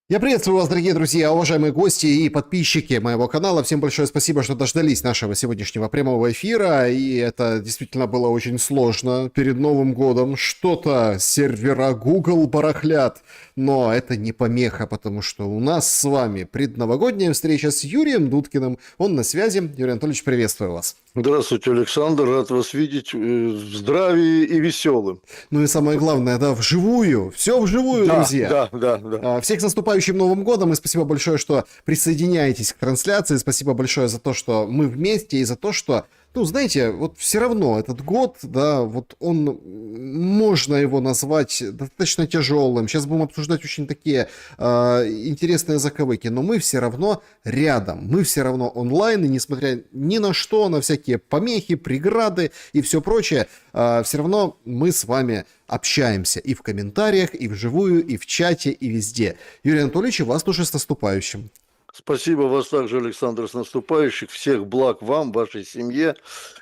Я приветствую вас, дорогие друзья, уважаемые гости и подписчики моего канала. Всем большое спасибо, что дождались нашего сегодняшнего прямого эфира. И это действительно было очень сложно перед Новым годом. Что-то сервера Google барахлят. Но это не помеха, потому что у нас с вами предновогодняя встреча с Юрием Дудкиным. Он на связи. Юрий Анатольевич, приветствую вас. Здравствуйте, Александр. Рад вас видеть в здравии и веселым. Ну и самое главное, да, вживую. Все вживую, Да, друзья. да, да, да. Всех с наступающим Новым годом, и спасибо большое, что присоединяетесь к трансляции, спасибо большое за то, что мы вместе, и за то, что, ну, знаете, вот все равно этот год, да, вот он, можно его назвать достаточно тяжелым, сейчас будем обсуждать очень такие интересные заковыки, но мы все равно рядом, мы все равно онлайн, и несмотря ни на что, на всякие помехи, преграды и все прочее, все равно мы с вами общаемся и в комментариях, и вживую, и в чате, и везде. Юрий Анатольевич, вас тоже с наступающим. Спасибо вас также, Александр, с наступающих. Всех благ вам, вашей семье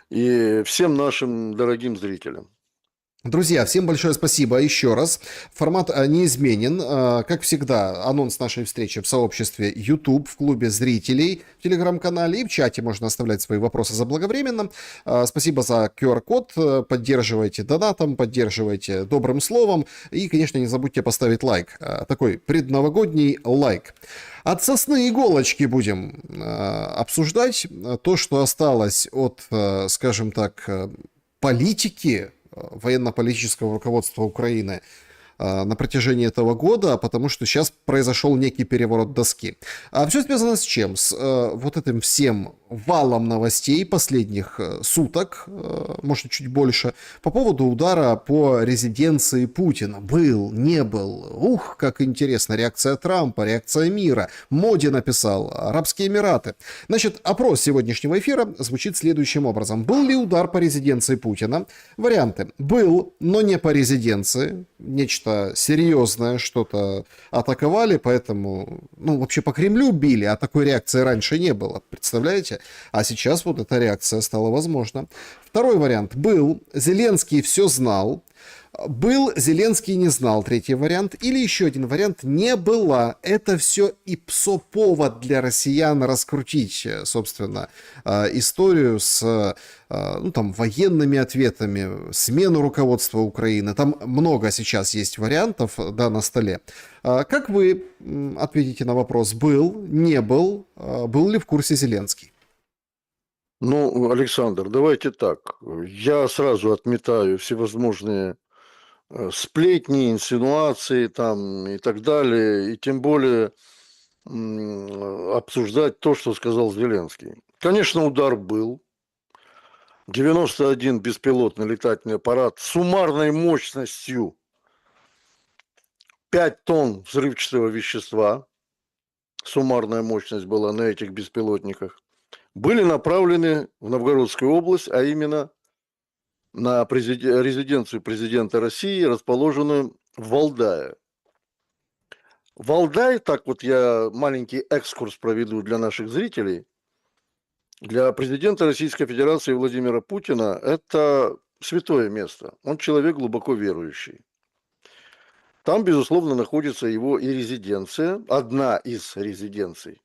и всем нашим дорогим зрителям. Друзья, всем большое спасибо еще раз. Формат неизменен. Как всегда, анонс нашей встречи в сообществе YouTube, в клубе зрителей, в телеграм-канале и в чате можно оставлять свои вопросы заблаговременно. Спасибо за QR-код. Поддерживайте донатом, поддерживайте добрым словом. И, конечно, не забудьте поставить лайк. Такой предновогодний лайк. От сосны иголочки будем обсуждать то, что осталось от, скажем так, политики, военно-политического руководства Украины на протяжении этого года, потому что сейчас произошел некий переворот доски. А все связано с чем? С вот этим всем валом новостей последних суток, может чуть больше, по поводу удара по резиденции Путина. Был, не был. Ух, как интересно. Реакция Трампа, реакция мира. Моди написал, Арабские Эмираты. Значит, опрос сегодняшнего эфира звучит следующим образом. Был ли удар по резиденции Путина? Варианты. Был, но не по резиденции. Нечто серьезное, что-то атаковали, поэтому, ну, вообще по Кремлю били, а такой реакции раньше не было, представляете? А сейчас вот эта реакция стала возможна. Второй вариант. Был, Зеленский все знал. Был, Зеленский не знал, третий вариант. Или еще один вариант, не было. Это все ИПСО-повод для россиян раскрутить, собственно, историю с, ну, там, военными ответами, смену руководства Украины. Там много сейчас есть вариантов, да, на столе. Как вы ответите на вопрос, был, не был, был ли в курсе Зеленский? Ну, Александр, давайте так. Я сразу отметаю всевозможные сплетни, инсинуации там и так далее, и тем более обсуждать то, что сказал Зеленский. Конечно, удар был. 91 беспилотный летательный аппарат с суммарной мощностью 5 тонн взрывчатого вещества, суммарная мощность была на этих беспилотниках, были направлены в Новгородскую область, а именно на резиденцию президента России, расположенную в Валдае. Валдай, так вот я маленький экскурс проведу для наших зрителей, для президента Российской Федерации Владимира Путина это святое место. Он человек глубоко верующий. Там, безусловно, находится его и резиденция, одна из резиденций,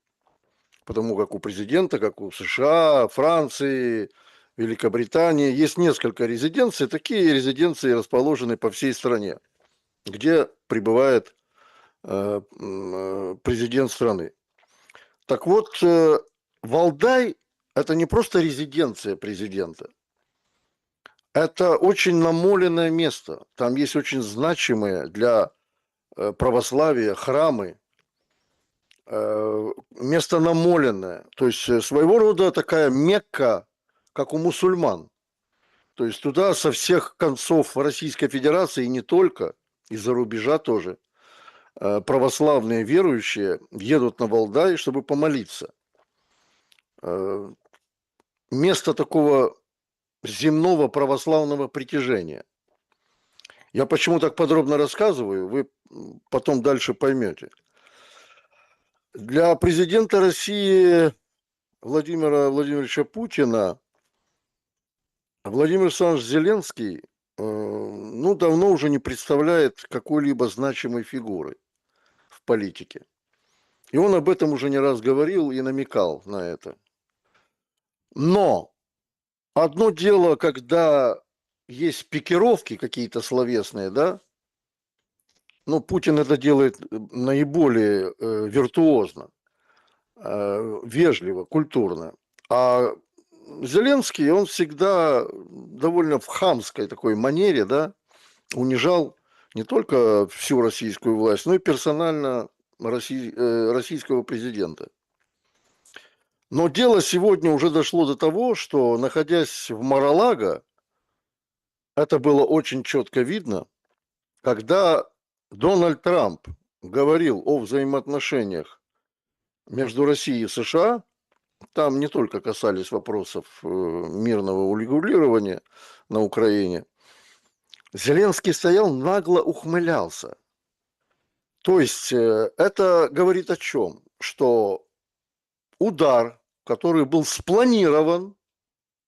потому как у президента, как у США, Франции, Великобритании, есть несколько резиденций. Такие резиденции расположены по всей стране, где пребывает президент страны. Так вот, Валдай – это не просто резиденция президента. Это очень намоленное место. Там есть очень значимые для православия храмы, место намоленное. То есть своего рода такая Мекка, как у мусульман. То есть туда со всех концов Российской Федерации, и не только, из-за рубежа тоже, православные верующие едут на Валдай, чтобы помолиться. Место такого земного православного притяжения. Я почему так подробно рассказываю, вы потом дальше поймете. Для президента России Владимира Владимировича Путина Владимир Александрович Зеленский ну, давно уже не представляет какой-либо значимой фигуры в политике. И он об этом уже не раз говорил и намекал на это. Но одно дело, когда есть пикировки какие-то словесные, да, ну, Путин это делает наиболее виртуозно, вежливо, культурно. А Зеленский, он всегда довольно в хамской такой манере, да, унижал не только всю российскую власть, но и персонально российского президента. Но дело сегодня уже дошло до того, что, находясь в Мар-а-Лаго, это было очень четко видно, когда Дональд Трамп говорил о взаимоотношениях между Россией и США, там не только касались вопросов мирного урегулирования на Украине, Зеленский стоял, нагло ухмылялся. То есть это говорит о чем? Что удар, который был спланирован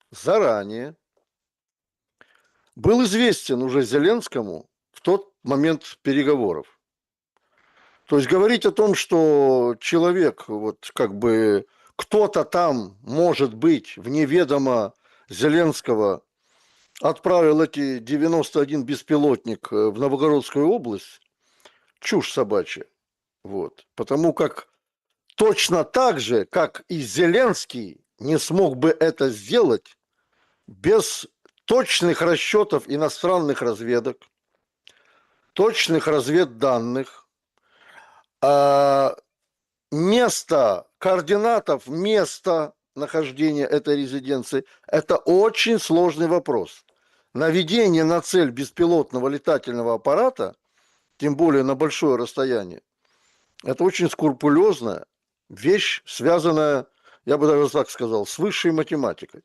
заранее, был известен уже Зеленскому в тот момент переговоров. То есть говорить о том, что человек, вот как бы кто-то там, может быть, вне ведома Зеленского отправил эти 91 беспилотник в Новгородскую область, чушь собачья. Вот. Потому как точно так же, как и Зеленский не смог бы это сделать без точных расчетов иностранных разведок, точных разведданных, место, координатов места нахождения этой резиденции – это очень сложный вопрос. Наведение на цель беспилотного летательного аппарата, тем более на большое расстояние, это очень скрупулезная вещь, связанная, я бы даже так сказал, с высшей математикой.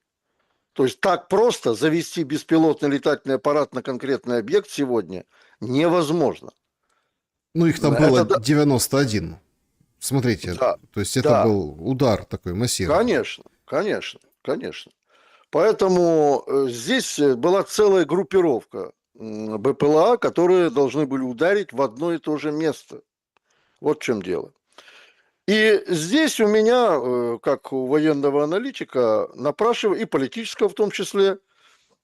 То есть так просто завести беспилотный летательный аппарат на конкретный объект сегодня невозможно. Ну, их там было Это 91. Смотрите, да, то есть это да, был удар такой массированный. конечно, конечно, конечно. Поэтому здесь была целая группировка БПЛА, которые должны были ударить в одно и то же место. Вот в чем дело. И здесь у меня, как у военного аналитика, и политического в том числе,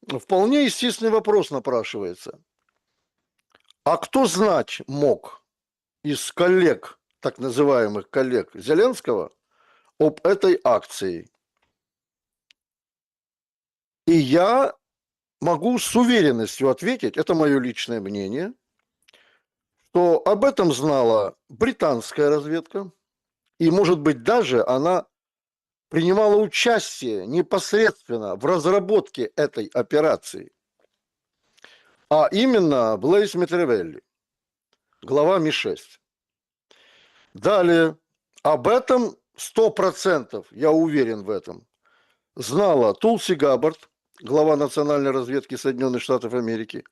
вполне естественный вопрос напрашивается. А кто знать мог из коллег, так называемых коллег Зеленского, об этой акции? И я могу с уверенностью ответить, это мое личное мнение, что об этом знала британская разведка, и, может быть, даже она принимала участие непосредственно в разработке этой операции, а именно Блейз Метревелли, глава Ми-6. Далее, об этом 100%, я уверен в этом, знала Тулси Габбард, глава национальной разведки Соединенных Штатов Америки,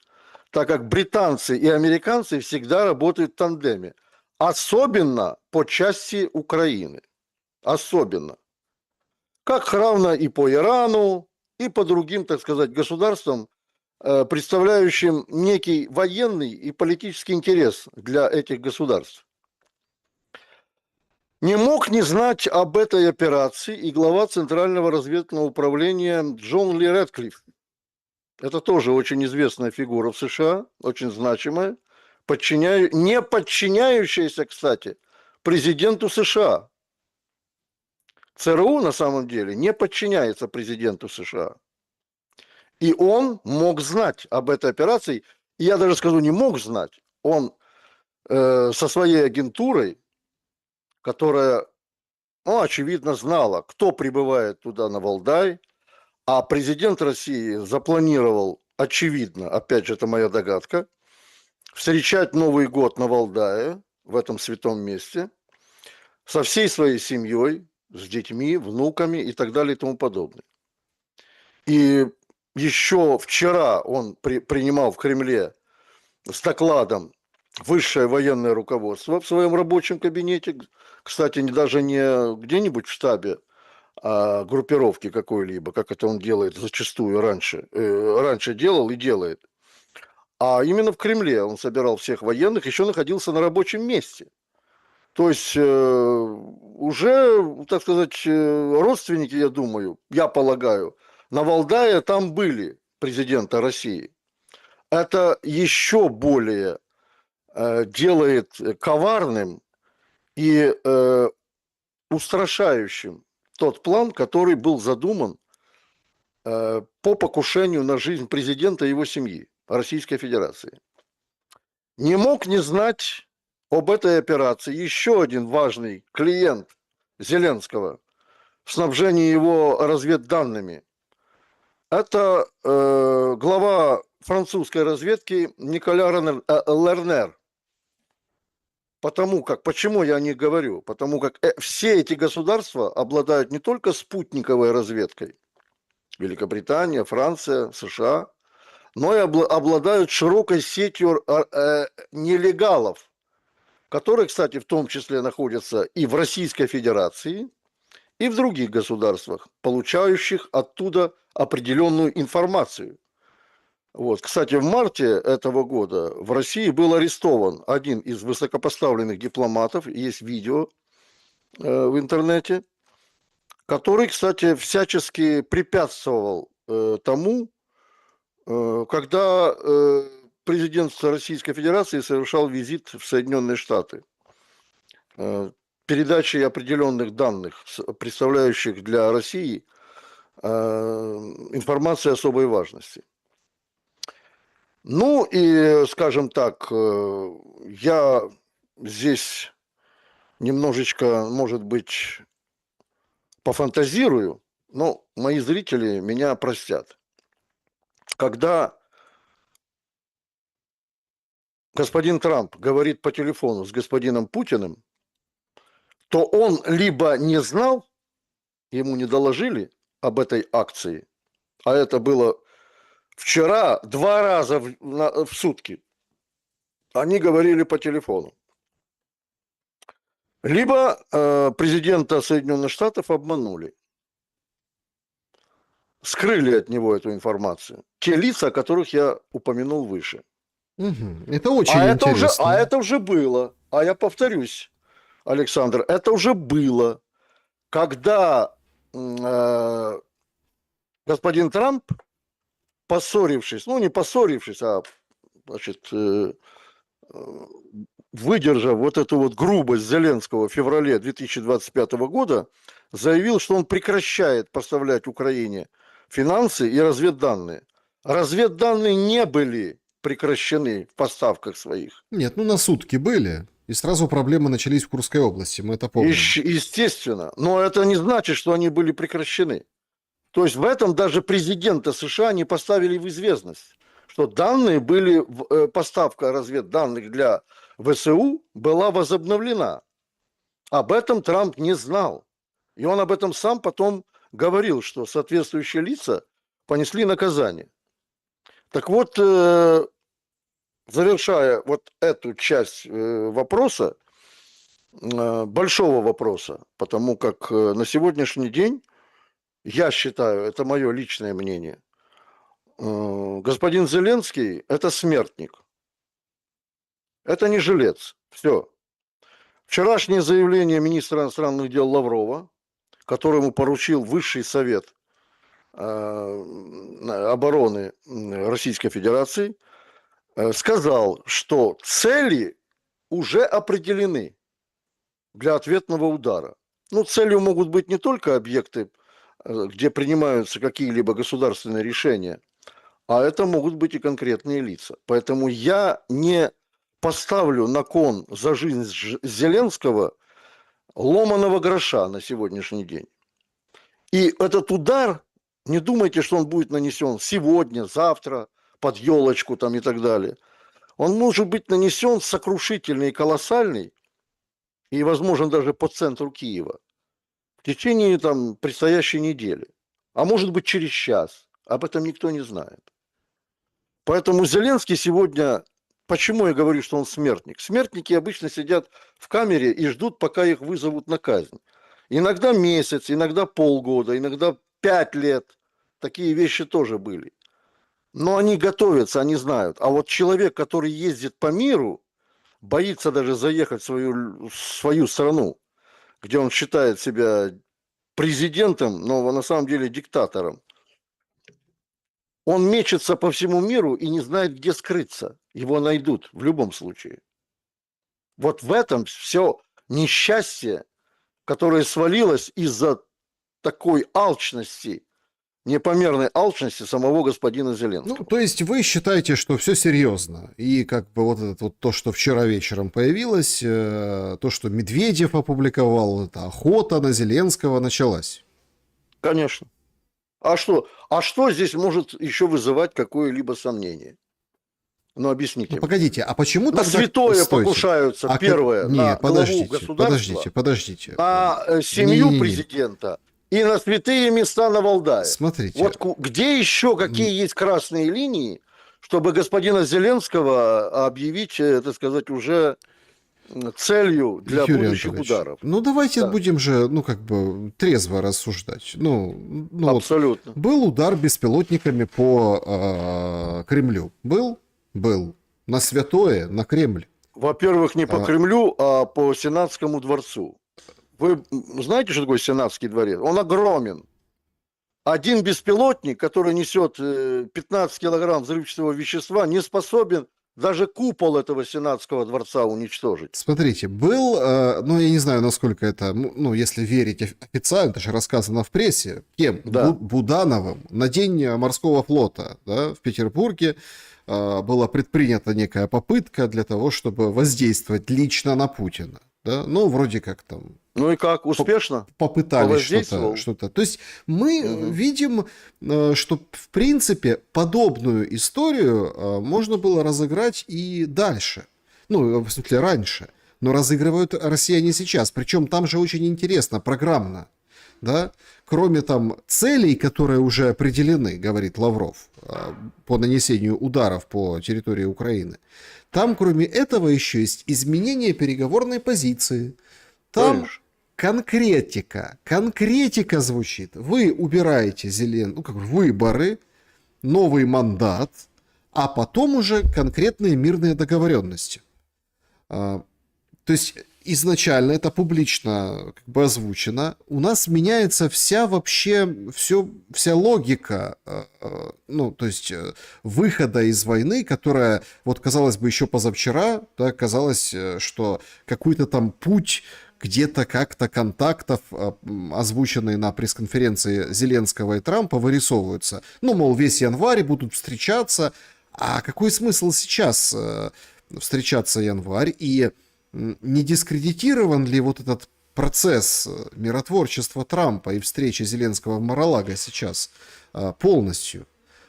так как британцы и американцы всегда работают в тандеме, особенно по части Украины, особенно. Как равно и по Ирану, и по другим, так сказать, государствам, представляющим некий военный и политический интерес для этих государств. Не мог не знать об этой операции и глава Центрального разведывательного управления Джон Ли Рэдклифф. Это тоже очень известная фигура в США, очень значимая, не подчиняющаяся, кстати, президенту США. ЦРУ на самом деле не подчиняется президенту США. И он мог знать об этой операции, и я даже скажу, не мог знать, он со своей агентурой, которая, ну, очевидно, знала, кто прибывает туда на Валдай, а президент России запланировал, очевидно, опять же, это моя догадка, встречать Новый год на Валдае, в этом святом месте, со всей своей семьей, с детьми, внуками и так далее и тому подобное. И еще вчера он принимал в Кремле с докладом высшее военное руководство в своем рабочем кабинете, кстати, даже не где-нибудь в штабе группировки какой-либо, как это он делает зачастую раньше делал и делает, а именно в Кремле он собирал всех военных, еще находился на рабочем месте. То есть уже, так сказать, родственники, я думаю, я полагаю, на Валдае там были президента России. Это еще более делает коварным и устрашающим тот план, который был задуман по покушению на жизнь президента и его семьи Российской Федерации. Не мог не знать об этой операции еще один важный клиент Зеленского в снабжении его разведданными. Это глава французской разведки Николя Лернер. Почему я о них говорю? Потому как все эти государства обладают не только спутниковой разведкой, Великобритания, Франция, США, но и обладают широкой сетью нелегалов, которые, кстати, в том числе находятся и в Российской Федерации, и в других государствах, получающих оттуда определенную информацию. Вот. Кстати, в марте этого года в России был арестован один из высокопоставленных дипломатов, есть видео в интернете, который, кстати, всячески препятствовал тому, когда президент Российской Федерации совершал визит в Соединенные Штаты. Передачей определенных данных, представляющих для России информации особой важности. Ну и, скажем так, я здесь немножечко, может быть, пофантазирую, но мои зрители меня простят. Когда господин Трамп говорит по телефону с господином Путиным, то он либо не знал, ему не доложили об этой акции, а это было вчера 2 раза в сутки, они говорили по телефону. Либо президента Соединенных Штатов обманули, скрыли от него эту информацию. Те лица, которых я упомянул выше. Мгм. Это очень интересно. Это уже было, а я повторюсь, Александр, это уже было, когда господин Трамп, поссорившись, ну не поссорившись, а значит, выдержав вот эту вот грубость Зеленского в феврале 2025 года, заявил, что он прекращает поставлять Украине финансы и разведданные. Разведданные не были прекращены в поставках своих. Нет, ну на сутки были, и сразу проблемы начались в Курской области, мы это помним. Естественно, но это не значит, что они были прекращены. То есть в этом даже президента США не поставили в известность, что данные были, поставка разведданных для ВСУ была возобновлена. Об этом Трамп не знал. И он об этом сам потом говорил, что соответствующие лица понесли наказание. Так вот, завершая вот эту часть вопроса, большого вопроса, потому как на сегодняшний день, я считаю, это мое личное мнение, господин Зеленский – это смертник. Это не жилец. Все. Вчерашнее заявление министра иностранных дел Лаврова, которому поручил Высший совет обороны Российской Федерации, сказал, что цели уже определены для ответного удара. Ну, целью могут быть не только объекты, где принимаются какие-либо государственные решения, а это могут быть и конкретные лица. Поэтому я не поставлю на кон за жизнь Зеленского ломаного гроша на сегодняшний день. И этот удар, не думайте, что он будет нанесен сегодня, завтра, под елочку там и так далее. Он может быть нанесен сокрушительный и колоссальный, и, возможно, даже по центру Киева в течение там предстоящей недели. А может быть, через час. Об этом никто не знает. Поэтому Зеленский сегодня... Почему я говорю, что он смертник? Смертники обычно сидят в камере и ждут, пока их вызовут на казнь. Иногда месяц, иногда полгода, иногда 5 лет. Такие вещи тоже были. Но они готовятся, они знают. А вот человек, который ездит по миру, боится даже заехать в свою страну, где он считает себя президентом, но на самом деле диктатором. Он мечется по всему миру и не знает, где скрыться. Его найдут в любом случае. Вот в этом все несчастье, которое свалилось из-за такой алчности, непомерной алчности самого господина Ну, Зеленского. то есть вы считаете, что все серьезно, и как бы вот это вот то, что вчера вечером появилось, то, что Медведев опубликовал, эта охота на Зеленского началась. Конечно. А что здесь может еще вызывать какое-либо сомнение? Ну, объясните Ну, мне. погодите, а почему На тогда... святое Стойте. покушаются, А как... первое, на Нет, главу государства, подождите. на семью Не-не-не. президента и на святые места на Валдае. Смотрите, Вот где еще какие есть красные линии, чтобы господина Зеленского объявить, так сказать, уже целью для Юрий будущих Анатольевич, ударов? ну давайте Да, будем же, ну как бы трезво рассуждать. Ну вот абсолютно. был удар беспилотниками по Кремлю. Был. На святое, на Кремль. Во-первых, не по А, Кремлю, а по Сенатскому дворцу. Вы знаете, что такое Сенатский дворец? Он огромен. Один беспилотник, который несет 15 килограмм взрывчатого вещества, не способен даже купол этого Сенатского дворца уничтожить. Смотрите, был, ну я не знаю, насколько это, ну если верить официально, это же рассказано в прессе, кем? Да. Будановым на День морского флота, да, в Петербурге была предпринята некая попытка для того, чтобы воздействовать лично на Путина. Да? Ну, вроде как там Ну и как, успешно? попытались Повоздействовал? что-то. То есть мы Мгм. видим, что в принципе подобную историю можно было разыграть и дальше. Ну, в смысле, раньше. Но разыгрывают россияне сейчас. Причем там же очень интересно, программно. Да? Кроме там целей, которые уже определены, говорит Лавров, по нанесению ударов по территории Украины, там кроме этого еще есть изменение переговорной позиции. Там Конечно. конкретика звучит. Вы убираете выборы, новый мандат, а потом уже конкретные мирные договоренности. То есть изначально это публично как бы озвучено. У нас меняется вся логика, ну, то есть выхода из войны, которая, вот казалось бы, еще позавчера, да, казалось, что какой-то там путь где-то как-то контактов, озвученные на пресс-конференции Зеленского и Трампа, вырисовываются. Ну, мол, весь январь будут встречаться. А какой смысл сейчас встречаться январь? И не дискредитирован ли вот этот процесс миротворчества Трампа и встречи Зеленского в Мар-а-Лаго сейчас полностью?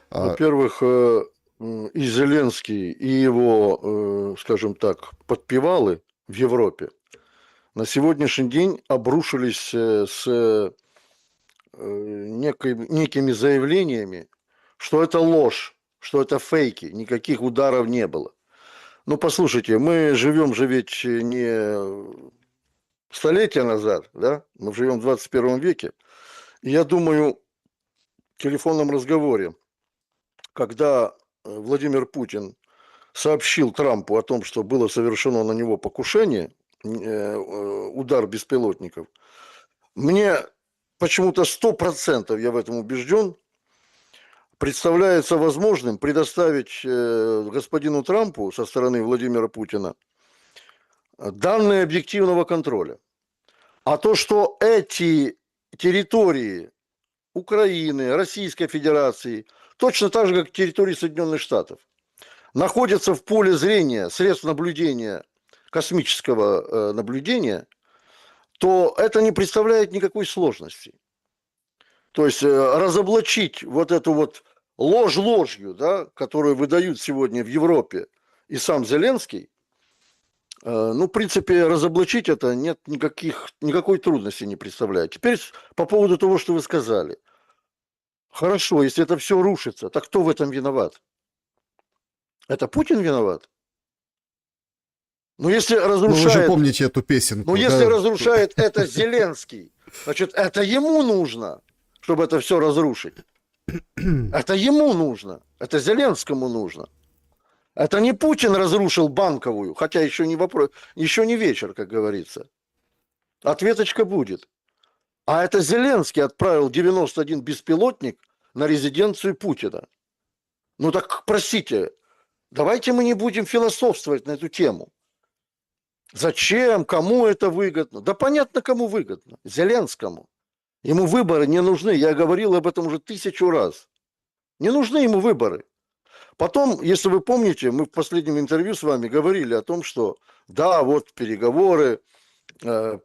Во-первых, и Зеленский, и его, скажем так, подпевалы в Европе на сегодняшний день обрушились с некими заявлениями, что это ложь, что это фейки, никаких ударов не было. Ну, послушайте, мы живем же ведь не столетия назад, да? Мы живем в 21 веке. И я думаю, в телефонном разговоре, когда Владимир Путин сообщил Трампу о том, что было совершено на него покушение, удар беспилотников, мне почему-то 100%, я в этом убежден, представляется возможным предоставить господину Трампу со стороны Владимира Путина данные объективного контроля. А то, что эти территории Украины, Российской Федерации, точно так же, как территории Соединенных Штатов, находятся в поле зрения средств наблюдения, космического наблюдения, то это не представляет никакой сложности. То есть разоблачить вот эту вот ложь ложью, да, которую выдают сегодня в Европе и сам Зеленский, ну, в принципе, разоблачить это нет никакой трудности не представляет. Теперь по поводу того, что вы сказали. Хорошо, если это все рушится, так кто в этом виноват? Это Путин виноват? Ну, если Ну, вы же разрушает, помните эту песенку, ну, если да? разрушает это Зеленский, значит, это ему нужно, чтобы это все разрушить. Это ему нужно, это Зеленскому нужно. Это не Путин разрушил Банковую, хотя еще не вопрос, еще не вечер, как говорится. Ответочка будет. А это Зеленский отправил 91 беспилотник на резиденцию Путина. Ну так, простите, давайте мы не будем философствовать на эту тему. Зачем, кому это выгодно? Да понятно, кому выгодно. Зеленскому. Ему выборы не нужны. Я говорил об этом уже 1000 раз. Не нужны ему выборы. Потом, если вы помните, мы в последнем интервью с вами говорили о том, что да, вот переговоры,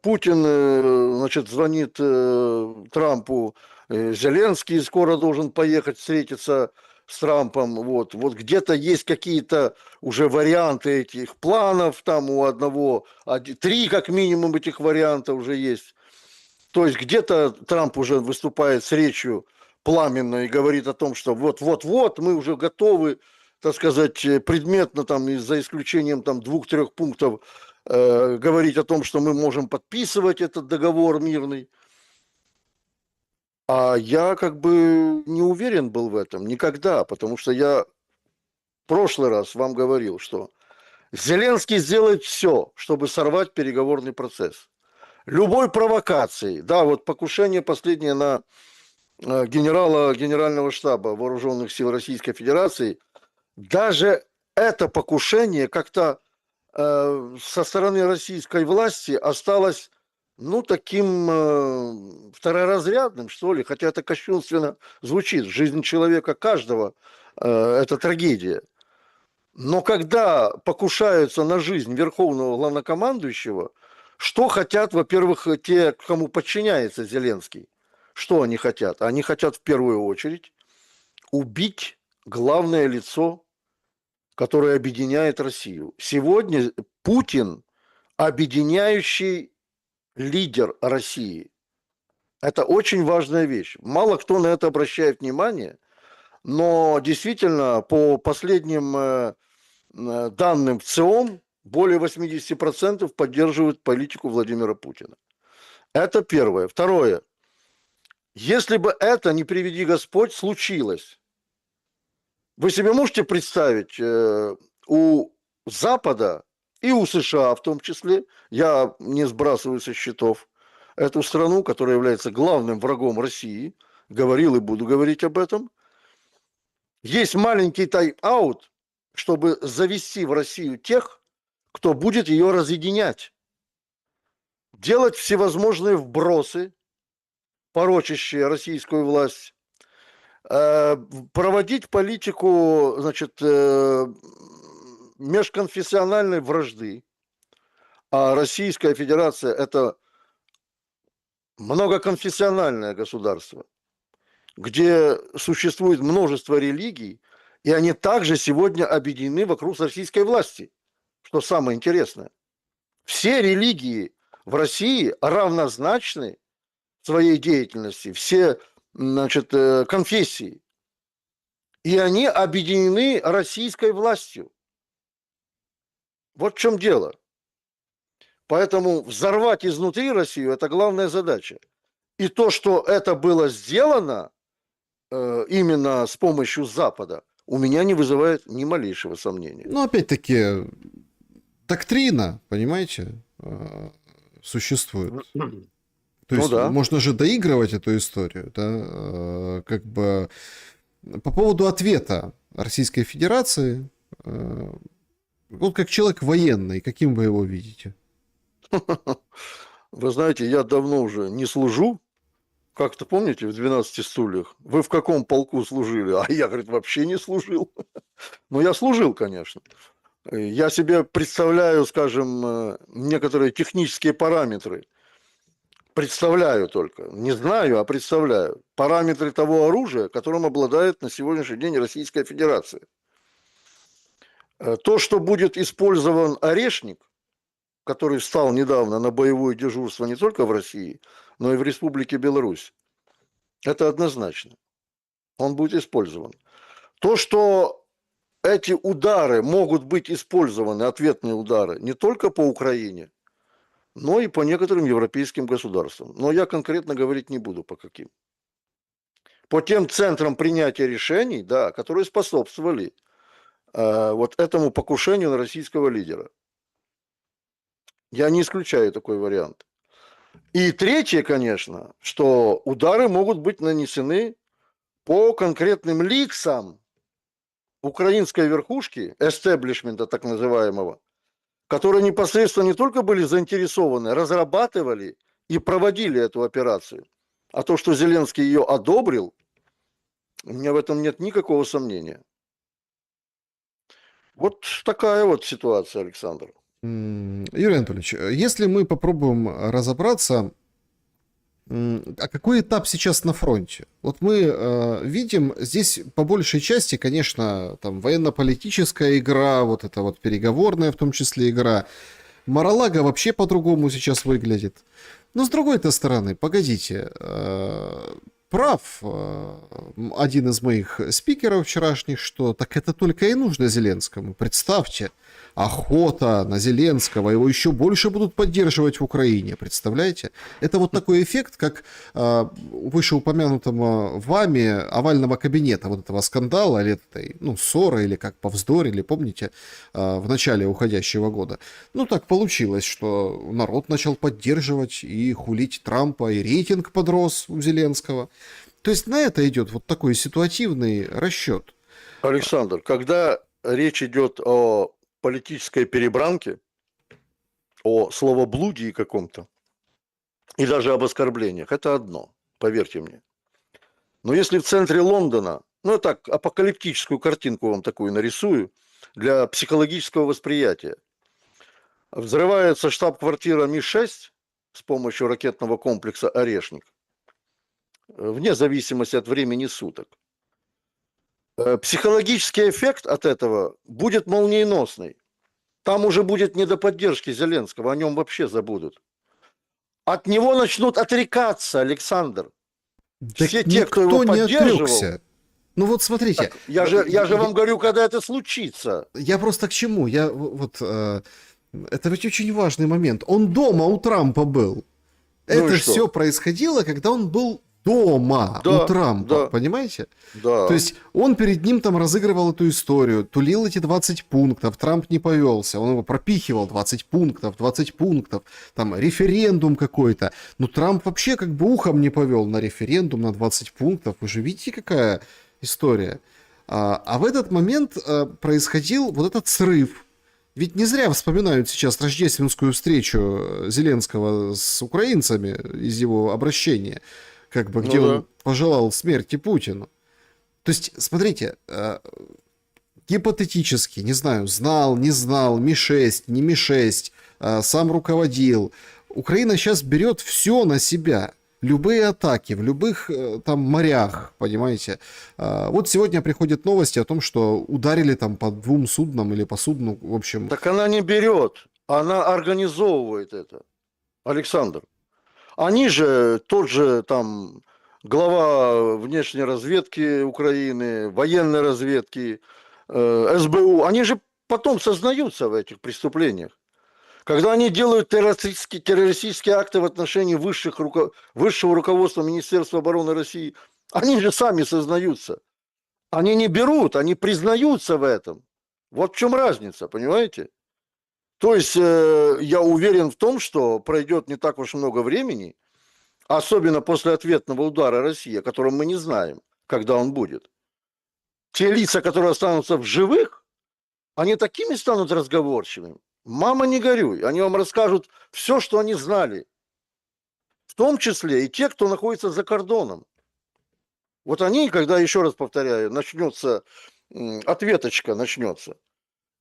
Путин, значит, звонит Трампу, Зеленский скоро должен поехать встретиться с Трампом, вот где-то есть какие-то уже варианты этих планов, там у одного, 3 как минимум этих варианта уже есть. То есть где-то Трамп уже выступает с речью пламенно и говорит о том, что вот-вот-вот мы уже готовы, так сказать, предметно там, и за исключением там 2-3 пунктов, говорить о том, что мы можем подписывать этот договор мирный. А я как бы не уверен был в этом никогда, потому что я в прошлый раз вам говорил, что Зеленский сделает все, чтобы сорвать переговорный процесс. Любой провокации, да, вот покушение последнее на генерала Генерального штаба Вооруженных сил Российской Федерации, даже это покушение как-то со стороны российской власти осталось, ну, таким второразрядным, что ли, хотя это кощунственно звучит. Жизнь человека каждого это трагедия. Но когда покушаются на жизнь верховного главнокомандующего, что хотят, во-первых, те, кому подчиняется Зеленский? Что они хотят? Они хотят в первую очередь убить главное лицо, которое объединяет Россию. Сегодня Путин объединяющий лидер России. Это очень важная вещь. Мало кто на это обращает внимание, но действительно по последним данным в ЦИОМ более 80% поддерживают политику Владимира Путина. Это первое. Второе. Если бы это, не приведи Господь, случилось, вы себе можете представить, у Запада и у США в том числе, я не сбрасываю со счетов эту страну, которая является главным врагом России, говорил и буду говорить об этом, есть маленький тайм-аут, чтобы завести в Россию тех, кто будет ее разъединять, делать всевозможные вбросы, порочащие российскую власть, проводить политику, значит, межконфессиональной вражды. А Российская Федерация – это многоконфессиональное государство, где существует множество религий, и они также сегодня объединены вокруг российской власти, что самое интересное. Все религии в России равнозначны в своей деятельности, все, значит, конфессии, и они объединены российской властью. Вот в чем дело. Поэтому взорвать изнутри Россию – это главная задача. И то, что это было сделано именно с помощью Запада, у меня не вызывает ни малейшего сомнения. Ну, опять-таки, доктрина, понимаете, существует. То есть да. можно же доигрывать эту историю, да, как бы по поводу ответа Российской Федерации, вот как человек военный, каким вы его видите? Вы знаете, я давно уже не служу. Как-то помните в 12 стульях? Вы в каком полку служили? А я, говорит, вообще не служил. Но я служил, конечно. Я себе представляю, скажем, некоторые технические параметры. Представляю только. Не знаю, а представляю. Параметры того оружия, которым обладает на сегодняшний день Российская Федерация. То, что будет использован Орешник, который встал недавно на боевое дежурство не только в России, но и в Республике Беларусь, это однозначно. Он будет использован. То, что эти удары могут быть использованы, ответные удары, не только по Украине, но и по некоторым европейским государствам. Но я конкретно говорить не буду, по каким. По тем центрам принятия решений, да, которые способствовали вот этому покушению на российского лидера. Я не исключаю такой вариант. И третье, конечно, что удары могут быть нанесены по конкретным лицам украинской верхушки, эстеблишмента так называемого, которые непосредственно не только были заинтересованы, разрабатывали и проводили эту операцию. А то, что Зеленский ее одобрил, у меня в этом нет никакого сомнения. Вот такая вот ситуация, Александр. Юрий Анатольевич, если мы попробуем разобраться, а какой этап сейчас на фронте? Вот мы видим здесь по большей части, конечно, там военно-политическая игра, вот эта вот переговорная в том числе игра. Маралага вообще по-другому сейчас выглядит. Но с другой-то стороны, погодите, прав один из моих спикеров вчерашних, что так это только и нужно Зеленскому. Представьте, охота на Зеленского, его еще больше будут поддерживать в Украине, представляете? Это вот такой эффект, как вышеупомянутого вами овального кабинета, вот этого скандала, или этой, ну, ссоры, или как повздорили, помните, в начале уходящего года. Ну, так получилось, что народ начал поддерживать и хулить Трампа, и рейтинг подрос у Зеленского. То есть на это идет вот такой ситуативный расчет. Александр, когда речь идет о политической перебранке, о словоблудии каком-то, и даже об оскорблениях, это одно, поверьте мне. Но если в центре Лондона, ну, я так апокалиптическую картинку вам такую нарисую, для психологического восприятия, взрывается штаб-квартира Ми-6 с помощью ракетного комплекса «Орешник», вне зависимости от времени суток. Психологический эффект от этого будет молниеносный. Там уже будет не до поддержки Зеленского, о нем вообще забудут. От него начнут отрекаться, Александр. Так Все те, кто его не поддерживал. отрекся. Ну вот смотрите. Так, я же вам говорю, когда это случится. Я просто к чему? Это ведь очень важный момент. Он дома у Трампа был. Ну Это все происходило, когда он был дома у Трампа, понимаете? Да. То есть он перед ним там разыгрывал эту историю, тулил эти 20 пунктов, Трамп не повелся, он его пропихивал 20 пунктов, там референдум какой-то. Но Трамп вообще как бы ухом не повел на референдум, на 20 пунктов. Вы же видите, какая история. А в этот момент происходил вот этот срыв. Ведь не зря вспоминают сейчас рождественскую встречу Зеленского с украинцами из его обращения, как бы, где он пожелал смерти Путину. То есть, смотрите, гипотетически, не знаю, знал, не знал, Ми-6, не Ми-6, сам руководил. Украина сейчас берет все на себя. Любые атаки в любых там морях, понимаете. Вот сегодня приходят новости о том, что ударили там по 2 суднам или по судну, в общем. Так она не берет, она организовывает это, Александр. Они же, тот же там глава внешней разведки Украины, военной разведки, СБУ, они же потом сознаются в этих преступлениях. Когда они делают террористические акты в отношении высшего руководства Министерства обороны России, они же сами сознаются. Они не берут, они признаются в этом. Вот в чем разница, понимаете? То есть я уверен в том, что пройдет не так уж много времени, особенно после ответного удара России, о котором мы не знаем, когда он будет. Те лица, которые останутся в живых, они такими станут разговорчивыми. Мама, не горюй, они вам расскажут все, что они знали. В том числе и те, кто находится за кордоном. Вот они, когда, еще раз повторяю, начнется, ответочка начнется,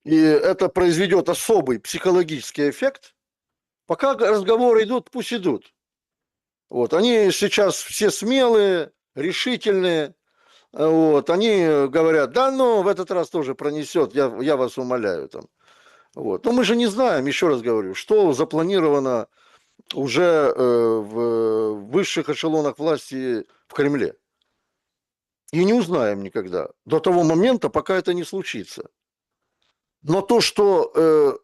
и это произведет особый психологический эффект, пока разговоры идут, пусть идут. Вот, они сейчас все смелые, решительные, вот, они говорят, да, ну, в этот раз тоже пронесет, я вас умоляю, там. Вот. Но мы же не знаем, еще раз говорю, что запланировано уже в высших эшелонах власти в Кремле. И не узнаем никогда, до того момента, пока это не случится. Но то, что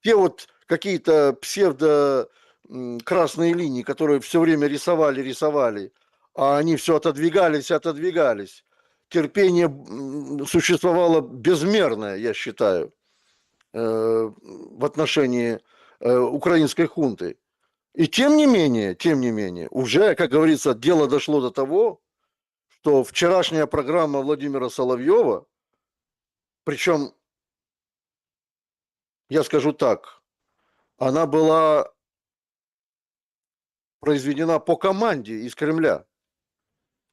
те вот какие-то псевдо-красные линии, которые все время рисовали, а они все отодвигались, терпение существовало безмерное, я считаю, в отношении украинской хунты. И тем не менее, уже, как говорится, дело дошло до того, что вчерашняя программа Владимира Соловьева, причем, я скажу так, она была произведена по команде из Кремля,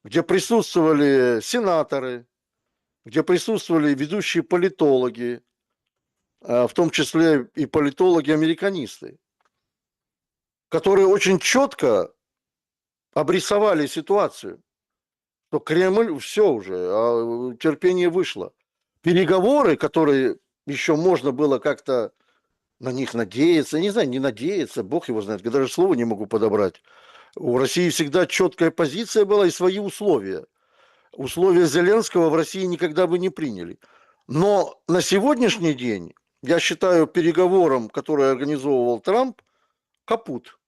где присутствовали сенаторы, где присутствовали ведущие политологи, в том числе и политологи-американисты, которые очень четко обрисовали ситуацию, что Кремль все уже, терпение вышло. Переговоры, которые еще можно было как-то на них надеяться, не знаю, не надеяться, бог его знает, я даже слова не могу подобрать. У России всегда четкая позиция была и свои условия. Условия Зеленского в России никогда бы не приняли. Но на сегодняшний день, я считаю, переговорам, которые организовывал Трамп, капут.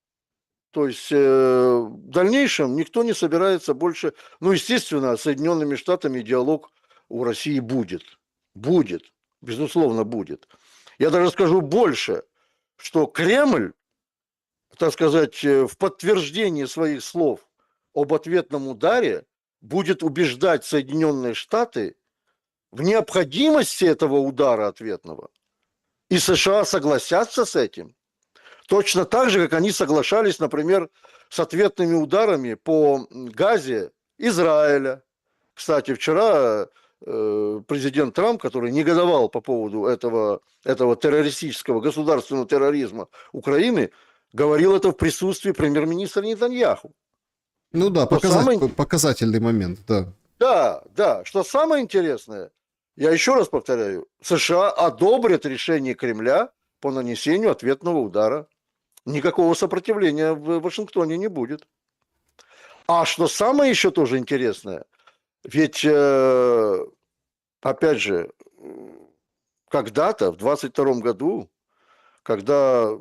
То есть в дальнейшем никто не собирается больше... Ну, естественно, с Соединенными Штатами диалог у России будет. Будет. Безусловно, будет. Я даже скажу больше, что Кремль, так сказать, в подтверждении своих слов об ответном ударе будет убеждать Соединенные Штаты в необходимости этого удара ответного. И США согласятся с этим. Точно так же, как они соглашались, например, с ответными ударами по Газе Израиля. Кстати, вчера президент Трамп, который негодовал по поводу этого террористического, государственного терроризма Украины, говорил это в присутствии премьер-министра Нетаньяху. Ну да, показательный момент, да. Да. Что самое интересное, я еще раз повторяю, США одобрят решение Кремля по нанесению ответного удара. Никакого сопротивления в Вашингтоне не будет. А что самое еще тоже интересное, ведь, опять же, когда-то, в 22 году, когда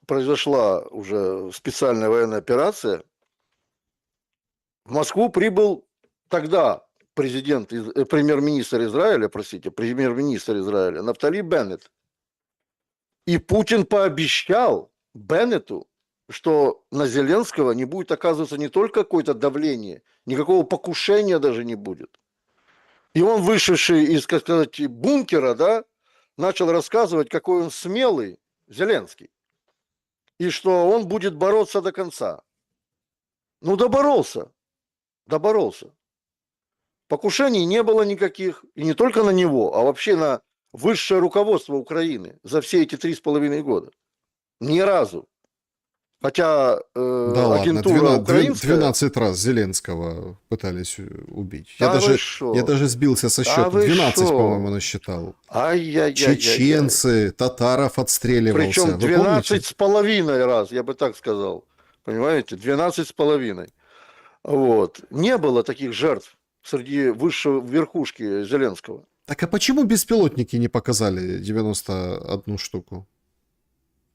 произошла уже специальная военная операция, в Москву прибыл тогда премьер-министр Израиля Нафтали Беннет. И Путин пообещал Беннету, что на Зеленского не будет оказываться не только какое-то давление, никакого покушения даже не будет. И он, вышедший из, как сказать, бункера, да, начал рассказывать, какой он смелый, Зеленский, и что он будет бороться до конца. Ну, доборолся. Покушений не было никаких, и не только на него, а вообще на высшее руководство Украины за все эти 3,5 года. Ни разу. Хотя Да агентура ладно, украинская... 12 раз Зеленского пытались убить. Да Я даже сбился со счета. 12, по-моему, насчитал. Чеченцы, татаров отстреливался. Причем 12,5 раз, я бы так сказал. Понимаете? 12,5. Вот. Не было таких жертв среди высшей верхушки Зеленского. Так а почему беспилотники не показали 91 штуку?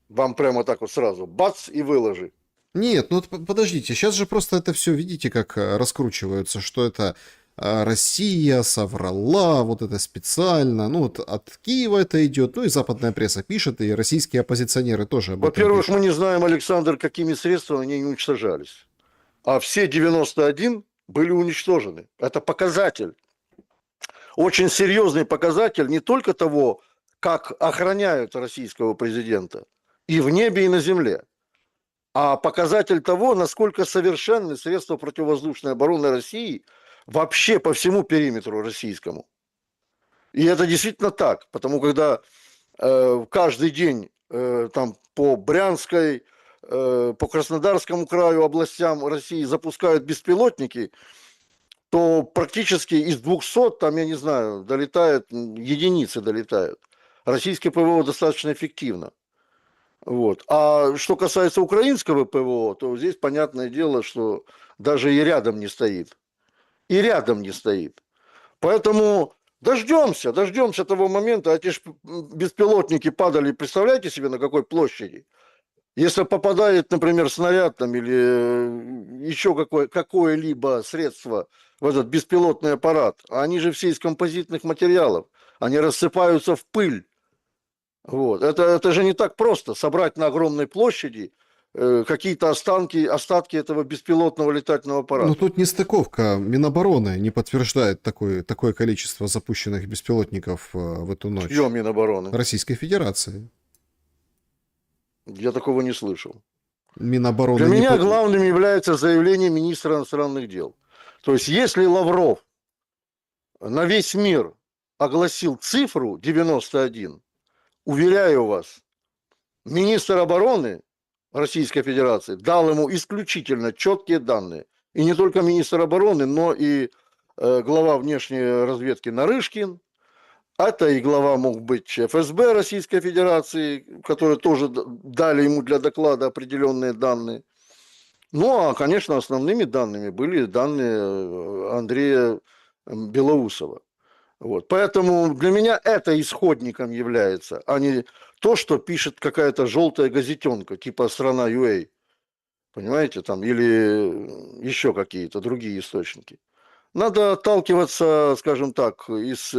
Вам прямо так вот сразу бац и выложи. Нет, ну подождите, сейчас же просто это все, видите, как раскручиваются, что это Россия соврала, вот это специально, ну вот от Киева это идет, ну и западная пресса пишет, и российские оппозиционеры тоже об этом Во-первых, пишут. мы не знаем, Александр, какими средствами они уничтожались. А все 91 были уничтожены. Это показатель. Очень серьезный показатель не только того, как охраняют российского президента и в небе, и на земле, а показатель того, насколько совершенны средства противовоздушной обороны России вообще по всему периметру российскому. И это действительно так, потому когда каждый день там по Брянской, по Краснодарскому краю, областям России запускают беспилотники, то практически из 200, там, я не знаю, долетают, единицы долетают. Российское ПВО достаточно эффективно. Вот. А что касается украинского ПВО, то здесь понятное дело, что даже и рядом не стоит. И рядом не стоит. Поэтому дождемся того момента. Эти беспилотники падали, представляете себе, на какой площади? Если попадает, например, снаряд там, или еще какое-либо средство в этот беспилотный аппарат. А они же все из композитных материалов. Они рассыпаются в пыль. Вот. Это же не так просто собрать на огромной площади какие-то остатки этого беспилотного летательного Но аппарата. тут нестыковка. Минобороны не подтверждает такое количество запущенных беспилотников в эту Чье ночь. Минобороны? Российской Федерации. Я такого не слышал. Для Минобороны не... меня главным является заявление министра иностранных дел. То есть, если Лавров на весь мир огласил цифру 91, уверяю вас, министр обороны Российской Федерации дал ему исключительно четкие данные. И не только министр обороны, но и глава внешней разведки Нарышкин. Это и глава мог быть ФСБ Российской Федерации, которые тоже дали ему для доклада определенные данные. Ну, а, конечно, основными данными были данные Андрея Белоусова. Вот. Поэтому для меня это исходником является, а не то, что пишет какая-то желтая газетенка, типа «Страна.ua», понимаете, там, или еще какие-то другие источники. Надо отталкиваться, скажем так, из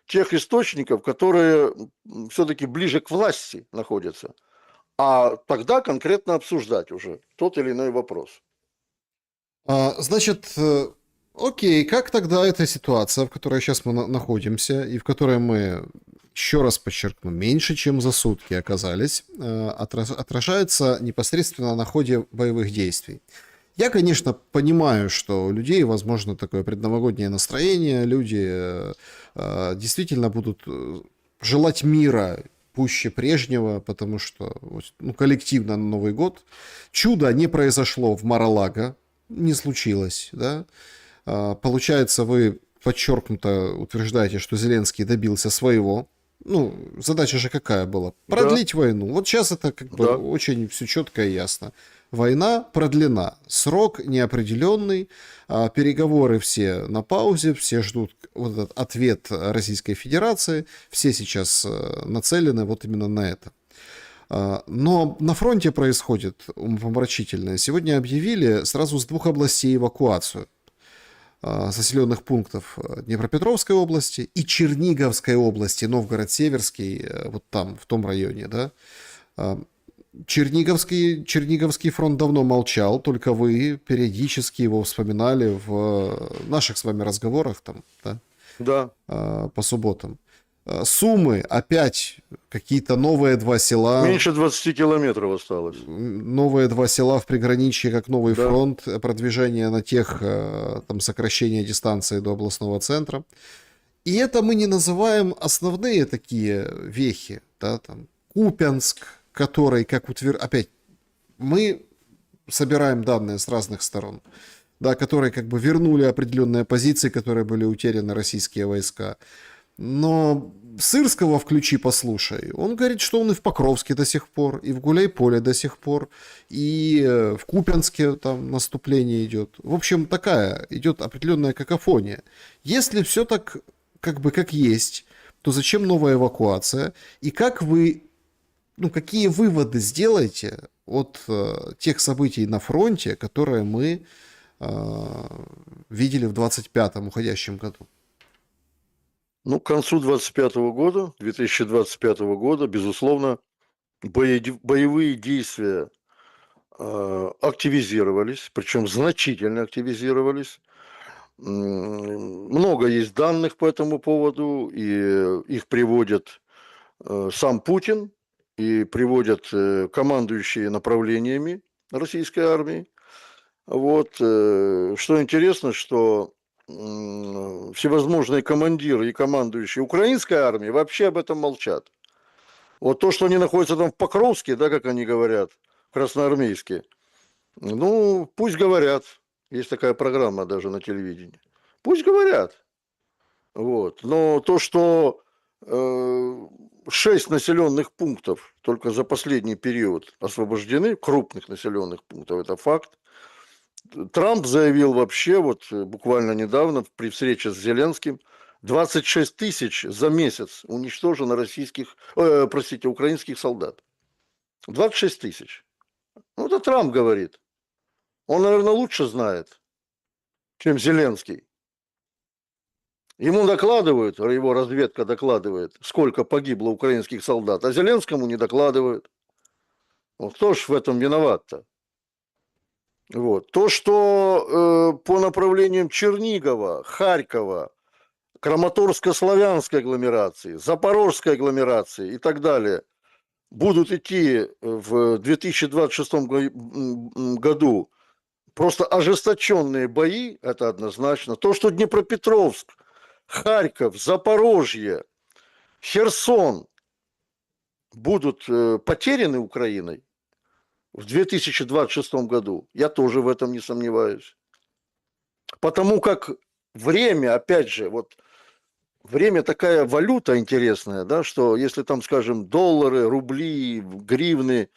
тех источников, которые все-таки ближе к власти находятся, а тогда конкретно обсуждать уже тот или иной вопрос. Значит, окей, как тогда эта ситуация, в которой сейчас мы находимся, и в которой мы, еще раз подчеркну, меньше, чем за сутки оказались, отражается непосредственно на ходе боевых действий? Я, конечно, понимаю, что у людей, возможно, такое предновогоднее настроение, люди действительно будут желать мира пуще прежнего, потому что коллективно на Новый год чудо не произошло в Мар-а-Лаго, не случилось, да. Получается, вы подчеркнуто утверждаете, что Зеленский добился своего. Ну, задача же какая была? Продлить войну. Вот сейчас это как бы очень все четко и ясно. Война продлена, срок неопределенный, переговоры все на паузе, все ждут вот этот ответ Российской Федерации, все сейчас нацелены вот именно на это. Но на фронте происходит умопомрачительное. Сегодня объявили сразу с 2 областей эвакуацию заселенных пунктов Днепропетровской области и Черниговской области, Новгород-Северский, вот там, в том районе, да. Черниговский фронт давно молчал, только вы периодически его вспоминали в наших с вами разговорах там, да? По субботам. Сумы, опять какие-то новые 2 села. Меньше 20 километров осталось. Новые 2 села в приграничье, как новый фронт, продвижение на тех, там, сокращение дистанции до областного центра. И это мы не называем основные такие вехи, да, там, Купянск, который, как опять, мы собираем данные с разных сторон, да, которые как бы вернули определенные позиции, которые были утеряны российские войска. Но Сырского включи, послушай. Он говорит, что он и в Покровске до сих пор, и в Гуляйполе до сих пор, и в Купянске там наступление идет. В общем, такая идет определенная какофония. Если все так как бы как есть, то зачем новая эвакуация? И как вы, какие выводы сделаете от тех событий на фронте, которые мы видели в 25-м уходящем году? Ну, к концу 2025 года, безусловно, боевые действия активизировались, причем значительно активизировались. Много есть данных по этому поводу, и их приводит сам Путин, и приводят командующие направлениями российской армии. Вот. Что интересно, что всевозможные командиры и командующие украинской армии вообще об этом молчат. Вот то, что они находятся там в Покровске, да, как они говорят, красноармейские, ну, пусть говорят. Есть такая программа даже на телевидении. Пусть говорят. Вот. Но то, что 6 населенных пунктов только за последний период освобождены, крупных населенных пунктов, это факт. Трамп заявил вообще, вот буквально недавно при встрече с Зеленским, 26 тысяч за месяц уничтожено украинских солдат. 26 тысяч. Ну, это Трамп говорит. Он, наверное, лучше знает. чем Зеленский. Ему докладывают, его разведка докладывает, сколько погибло украинских солдат, а Зеленскому не докладывают. Вот кто ж в этом виноват-то? Вот. То, что по направлениям Чернигова, Харькова, Краматорско-Славянской агломерации, Запорожской агломерации и так далее будут идти в 2026 году просто ожесточенные бои, это однозначно. То, что Днепропетровск, Харьков, Запорожье, Херсон будут потеряны Украиной в 2026 году, я тоже в этом не сомневаюсь. Потому как время, опять же, вот время такая валюта интересная, да, что если там, скажем, доллары, рубли, гривны,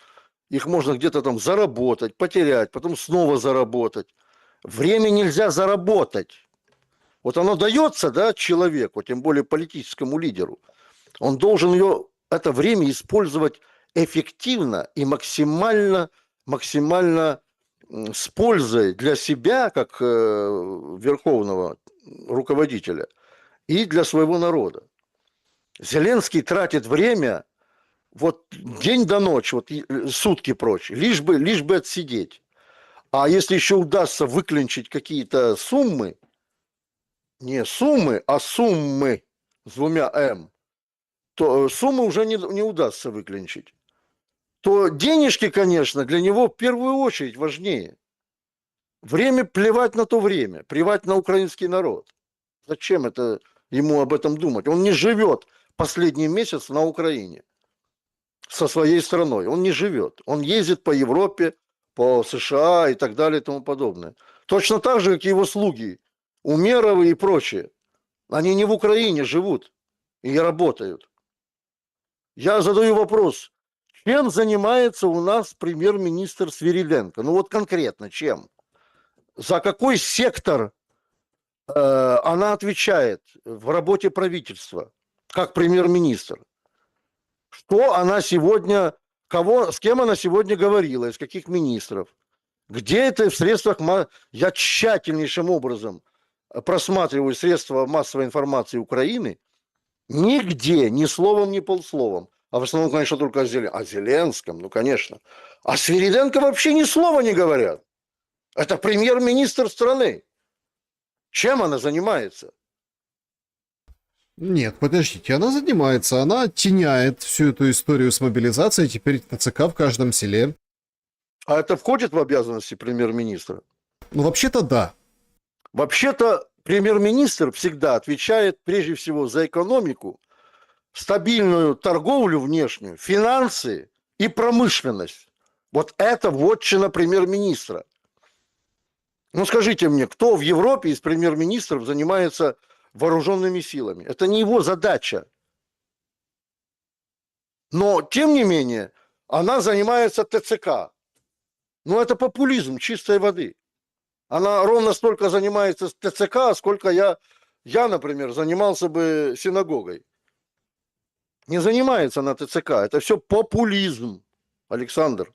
их можно где-то там заработать, потерять, потом снова заработать. Время нельзя заработать. Вот оно дается, да, человеку, тем более политическому лидеру. Он должен это время использовать эффективно и максимально с пользой для себя, как верховного руководителя, и для своего народа. Зеленский тратит время вот день до ночи, вот сутки прочь, лишь бы отсидеть. А если еще удастся выклинчить какие-то суммы, не суммы, а суммы с двумя «м», то суммы уже не удастся выклинчить. То денежки, конечно, для него в первую очередь важнее. Время плевать на то время, плевать на украинский народ. Зачем это ему об этом думать? Он не живет последний месяц на Украине со своей страной. Он не живет. Он ездит по Европе, по США и так далее и тому подобное. Точно так же, как и его слуги, Умеровы и прочие. Они не в Украине живут и работают. Я задаю вопрос, чем занимается у нас премьер-министр Свириденко? Ну вот конкретно чем? За какой сектор она отвечает в работе правительства, как премьер-министр? Что она сегодня, с кем она сегодня говорила, из каких министров? Где это в средствах... Я тщательнейшим образом просматриваю средства массовой информации Украины, нигде, ни словом, ни полсловом. А в основном, конечно, только о Зеленском, ну, конечно. А Свириденко вообще ни слова не говорят. Это премьер-министр страны. Чем она занимается? Нет, подождите, она занимается, она теняет всю эту историю с мобилизацией, теперь ТЦК в каждом селе. А это входит в обязанности премьер-министра? Ну, вообще-то да. Вообще-то премьер-министр всегда отвечает прежде всего за экономику, стабильную торговлю внешнюю, финансы и промышленность. Вот это вотчина премьер-министра. Ну скажите мне, кто в Европе из премьер-министров занимается вооруженными силами? Это не его задача. Но, тем не менее, она занимается ТЦК. Ну это популизм чистой воды. Она ровно столько занимается ТЦК, сколько я, например, занимался бы синагогой. Не занимается на ТЦК. Это все популизм, Александр.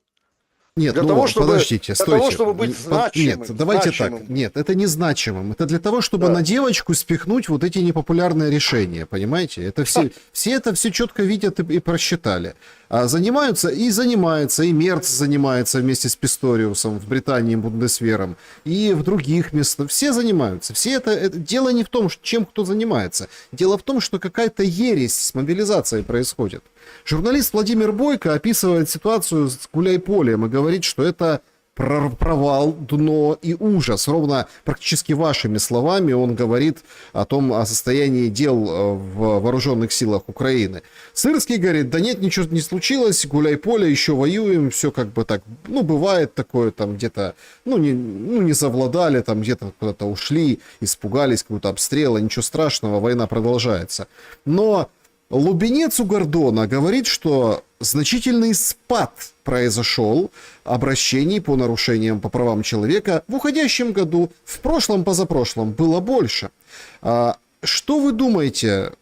Нет, для ну, того, чтобы, подождите, для стойте. того, чтобы быть значимым. Нет, давайте значимым. так. Нет, это не значимым. Это для того, чтобы Да. на девочку спихнуть вот эти непопулярные решения, понимаете? Это все это все четко видят и просчитали. А занимаются, и Мерц занимается вместе с Писториусом в Британии, Бундесвером, и в других местах. Все занимаются. Все это дело не в том, чем кто занимается. Дело в том, что какая-то ересь с мобилизацией происходит. Журналист Владимир Бойко описывает ситуацию с Гуляйполем и говорит, что это провал, дно и ужас. Ровно практически вашими словами он говорит о состоянии дел в вооруженных силах Украины. Сырский говорит, да нет, ничего не случилось, Гуляйполе, еще воюем, все как бы так, ну, бывает такое, там где-то, не совладали, там где-то куда-то ушли, испугались какого-то обстрела, ничего страшного, война продолжается. Но Лубенец у Гордона говорит, что значительный спад произошел обращений по нарушениям по правам человека в уходящем году. В прошлом, позапрошлом было больше. Что вы думаете,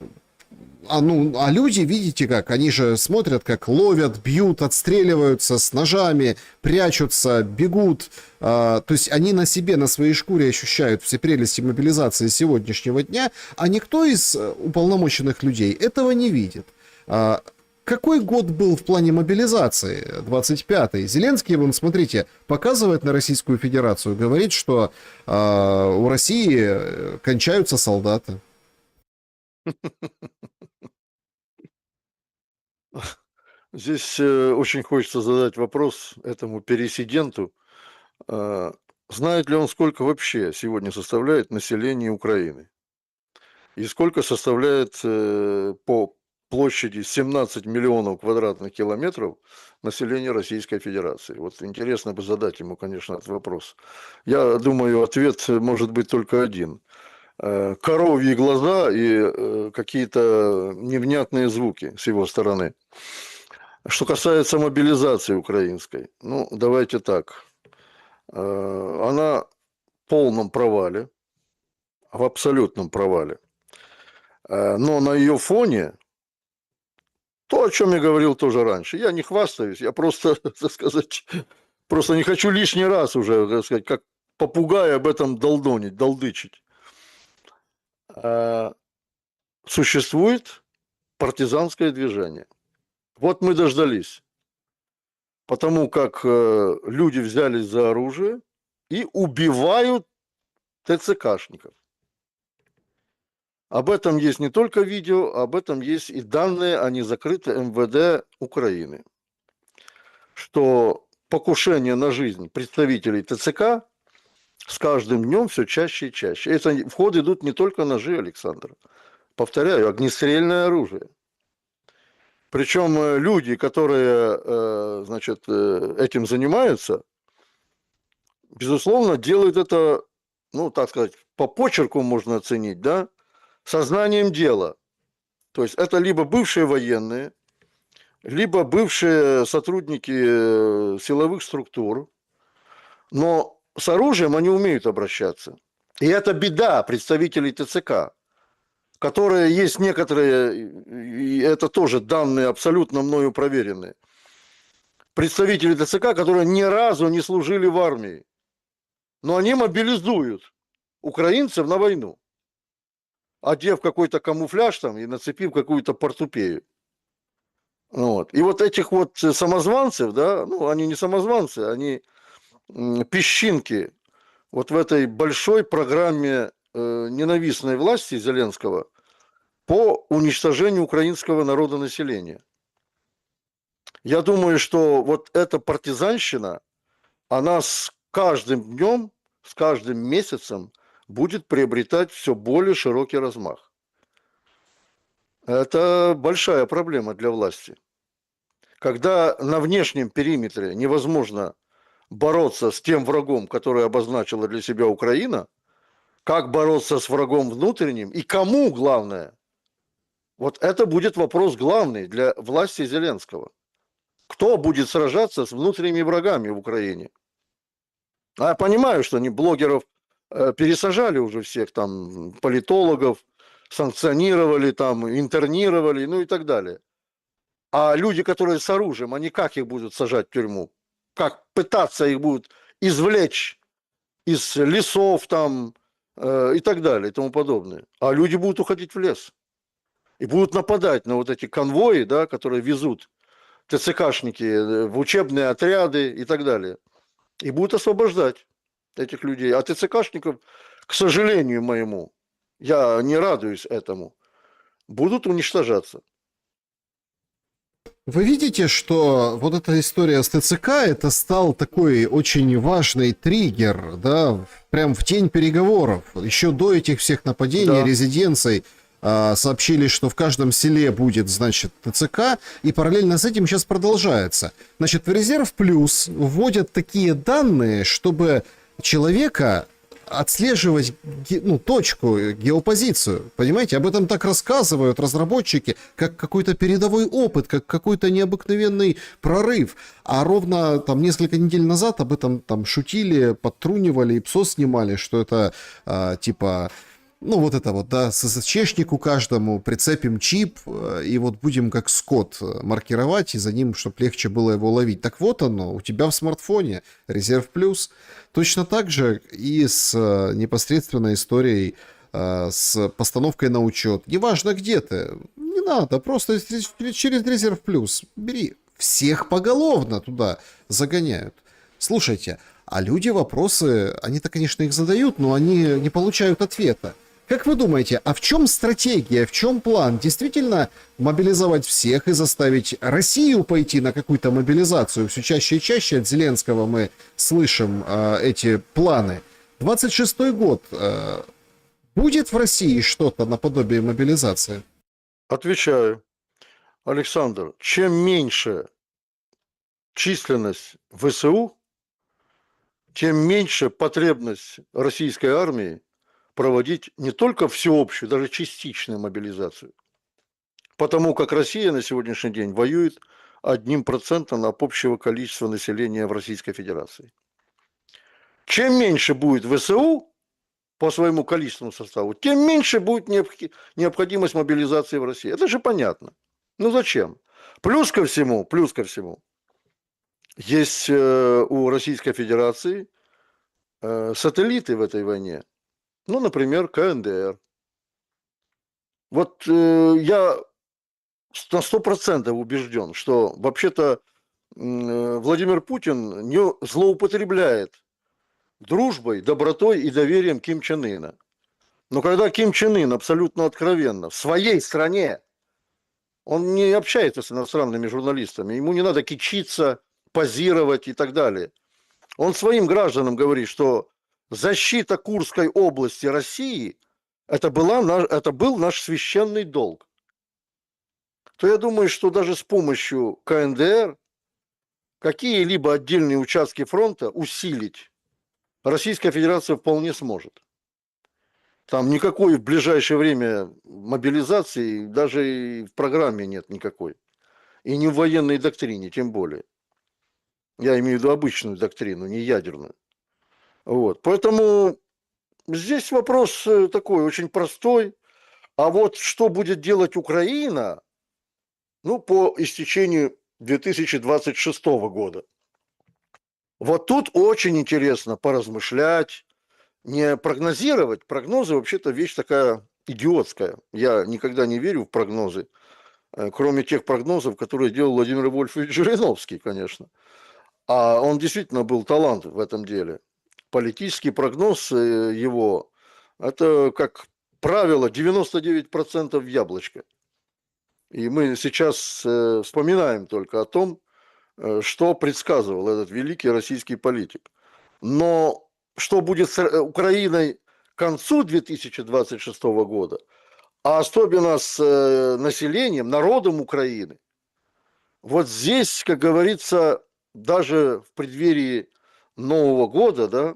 А люди, видите как, они же смотрят, как ловят, бьют, отстреливаются с ножами, прячутся, бегут. То есть они на себе, на своей шкуре ощущают все прелести мобилизации сегодняшнего дня, а никто из уполномоченных людей этого не видит. Какой год был в плане мобилизации? 25-й. Зеленский, вон, смотрите, показывает на Российскую Федерацию, говорит, что у России кончаются солдаты. Здесь очень хочется задать вопрос этому пересиденту. А, Знает ли он, сколько вообще сегодня составляет население Украины? И сколько составляет по площади 17 миллионов квадратных километров население Российской Федерации? Вот интересно бы задать ему, конечно, этот вопрос. Я думаю, ответ может быть только один. Коровьи глаза и какие-то невнятные звуки с его стороны. Что касается мобилизации украинской, ну, давайте так. Она в полном провале, в абсолютном провале. Но на ее фоне, то, о чем я говорил тоже раньше, я не хвастаюсь, я просто, так сказать, просто не хочу лишний раз уже, так сказать, как попугай об этом долдонить, долдычить. Существует партизанское движение. Вот мы дождались, потому как люди взялись за оружие и убивают ТЦКшников. Об этом есть не только видео, об этом есть и данные, они закрыты МВД Украины, что покушение на жизнь представителей ТЦК с каждым днем все чаще и чаще. Это в ход идут не только ножи, Александр. Повторяю, огнестрельное оружие. Причем люди, которые, значит, этим занимаются, безусловно, делают это, ну, так сказать, по почерку можно оценить, да, сознанием дела. То есть это либо бывшие военные, либо бывшие сотрудники силовых структур, но с оружием они умеют обращаться. И это беда представителей ТЦК, которые есть некоторые, и это тоже данные абсолютно мною проверенные, представители ТЦК, которые ни разу не служили в армии, но они мобилизуют украинцев на войну, одев какой-то камуфляж там и нацепив какую-то портупею. Вот. И вот этих вот самозванцев, да, ну, они не самозванцы, они песчинки вот в этой большой программе ненавистной власти Зеленского по уничтожению украинского народонаселения. Я думаю, что вот эта партизанщина, она с каждым днем, с каждым месяцем будет приобретать все более широкий размах. Это большая проблема для власти. Когда на внешнем периметре невозможно бороться с тем врагом, который обозначила для себя Украина, как бороться с врагом внутренним и кому главное, вот это будет вопрос главный для власти Зеленского. Кто будет сражаться с внутренними врагами в Украине? А я понимаю, что они блогеров пересажали уже всех, там, политологов, санкционировали, там, интернировали, ну и так далее. А люди, которые с оружием, они как их будут сажать в тюрьму? Как пытаться их будут извлечь из лесов там и так далее и тому подобное. А люди будут уходить в лес. И будут нападать на вот эти конвои, да, которые везут ТЦКшники в учебные отряды и так далее. И будут освобождать этих людей. А ТЦКшников, к сожалению моему, я не радуюсь этому, будут уничтожаться. Вы видите, что вот эта история с ТЦК, это стал такой очень важный триггер, да, прям в день переговоров. Еще до этих всех нападений, Да. резиденций, сообщили, что в каждом селе будет, значит, ТЦК, и параллельно с этим сейчас продолжается. Значит, в резерв плюс вводят такие данные, чтобы человека отслеживать, ну, точку, геопозицию. Понимаете, об этом так рассказывают разработчики, как какой-то передовой опыт, как какой-то необыкновенный прорыв. А ровно там несколько недель назад об этом там шутили, подтрунивали и ПСО снимали, что это типа Ну, вот это вот, да, СССРчнику каждому прицепим чип, и вот будем как скот маркировать, и за ним, чтобы легче было его ловить. Так вот оно, у тебя в смартфоне, Резерв Плюс. Точно так же и с непосредственно историей, с постановкой на учет. Неважно, где ты, не надо, просто через Резерв Плюс бери. Всех поголовно туда загоняют. Слушайте, а люди вопросы, они-то, конечно, их задают, но они не получают ответа. Как вы думаете, а в чем стратегия, в чем план? Действительно мобилизовать всех и заставить Россию пойти на какую-то мобилизацию? Все чаще и чаще от Зеленского мы слышим эти планы. 26-й год. Будет в России что-то наподобие мобилизации? Отвечаю. Александр, чем меньше численность ВСУ, тем меньше потребность российской армии проводить не только всеобщую, даже частичную мобилизацию. Потому как Россия на сегодняшний день воюет 1% от общего количества населения в Российской Федерации. Чем меньше будет ВСУ по своему количественному составу, тем меньше будет необходимость мобилизации в России. Это же понятно. Ну зачем? Плюс ко всему, есть у Российской Федерации сателлиты в этой войне. Ну, например, КНДР. Вот я на 100% убежден, что вообще-то Владимир Путин не злоупотребляет дружбой, добротой и доверием Ким Чен Ына. Но когда Ким Чен Ын абсолютно откровенно в своей стране, он не общается с иностранными журналистами, ему не надо кичиться, позировать и так далее. Он своим гражданам говорит, что защита Курской области России – это был наш священный долг. То я думаю, что даже с помощью КНДР какие-либо отдельные участки фронта усилить Российская Федерация вполне сможет. Там никакой в ближайшее время мобилизации даже и в программе нет никакой. И не в военной доктрине, тем более. Я имею в виду обычную доктрину, не ядерную. Вот. Поэтому здесь вопрос такой, очень простой. А вот что будет делать Украина, ну, по истечению 2026 года? Вот тут очень интересно поразмышлять, не прогнозировать. Прогнозы вообще-то вещь такая идиотская. Я никогда не верю в прогнозы, кроме тех прогнозов, которые делал Владимир Вольфович Жириновский, конечно. А он действительно был талант в этом деле. Политический прогноз его, это, как правило, 99% в яблочко. И мы сейчас вспоминаем только о том, что предсказывал этот великий российский политик. Но что будет с Украиной к концу 2026 года, а особенно с населением, народом Украины, вот здесь, как говорится, даже в преддверии Нового года, да,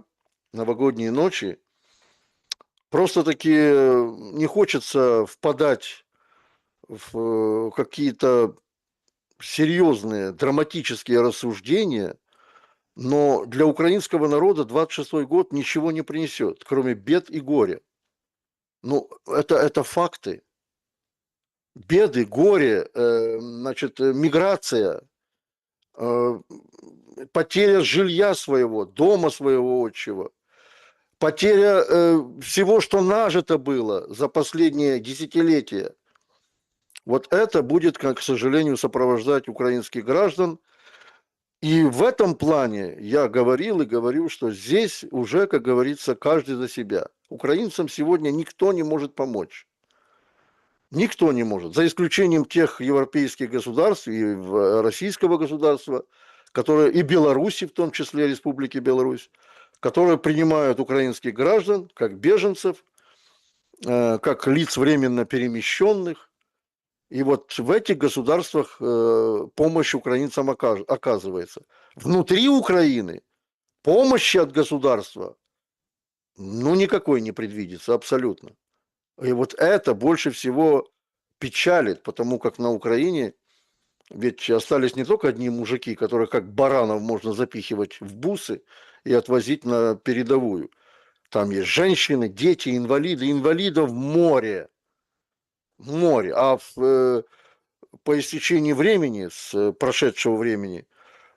новогодние ночи, просто-таки не хочется впадать в какие-то серьезные драматические рассуждения, но для украинского народа 26-й год ничего не принесет, кроме бед и горя. Ну, это факты. Беды, горе, значит, миграция, потеря жилья своего, дома своего отчего, потеря всего, что нажито было за последние десятилетия. Вот это будет, к сожалению, сопровождать украинских граждан. И в этом плане я говорил и говорю, что здесь уже, как говорится, каждый за себя. Украинцам сегодня никто не может помочь. Никто не может, за исключением тех европейских государств и российского государства, которые, и Беларуси, в том числе Республики Беларусь, которые принимают украинских граждан как беженцев, как лиц временно перемещенных. И вот в этих государствах помощь украинцам оказывается. Внутри Украины помощи от государства ну никакой не предвидится абсолютно. И вот это больше всего печалит, потому как на Украине ведь остались не только одни мужики, которых как баранов можно запихивать в бусы и отвозить на передовую. Там есть женщины, дети, инвалиды. Инвалидов море. Море. По истечении времени, с прошедшего времени,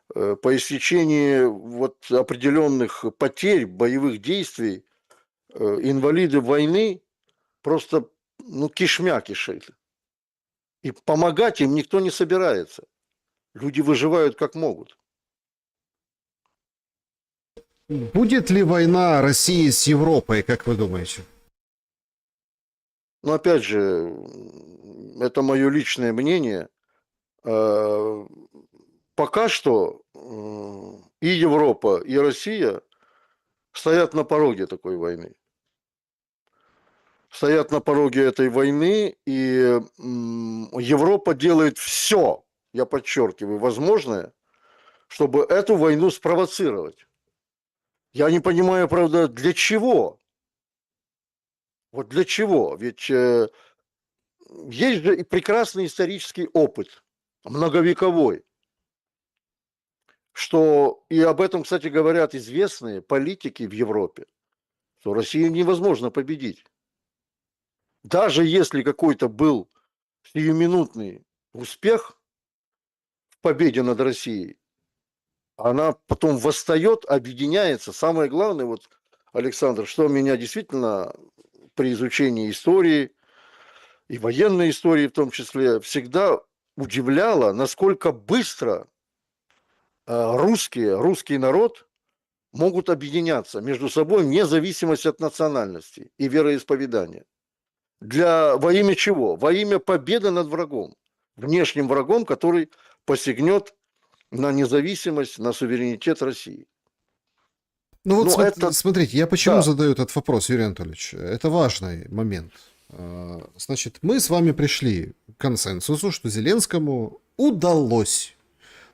по истечении вот определенных потерь, боевых действий, инвалиды войны просто кишмя кишит. И помогать им никто не собирается. Люди выживают как могут. Будет ли война России с Европой, как вы думаете? Но опять же, это мое личное мнение. Пока что и Европа, и Россия стоят на пороге такой войны. Стоят на пороге этой войны, и Европа делает все, я подчеркиваю, возможное, чтобы эту войну спровоцировать. Я не понимаю, правда, для чего? Вот для чего? Ведь есть же и прекрасный исторический опыт, многовековой, что, и об этом, кстати, говорят известные политики в Европе, что Россию невозможно победить. Даже если какой-то был сиюминутный успех в победе над Россией, она потом восстает, объединяется. Самое главное, вот, Александр, что меня действительно при изучении истории и военной истории в том числе всегда удивляло, насколько быстро русский народ могут объединяться между собой вне зависимости от национальности и вероисповедания. Во имя чего? Во имя победы над врагом, внешним врагом, который посягнет на независимость, на суверенитет России. Ну вот Но это, смотрите, я почему да, задаю этот вопрос, Юрий Анатольевич? Это важный момент. Значит, мы с вами пришли к консенсусу, что Зеленскому удалось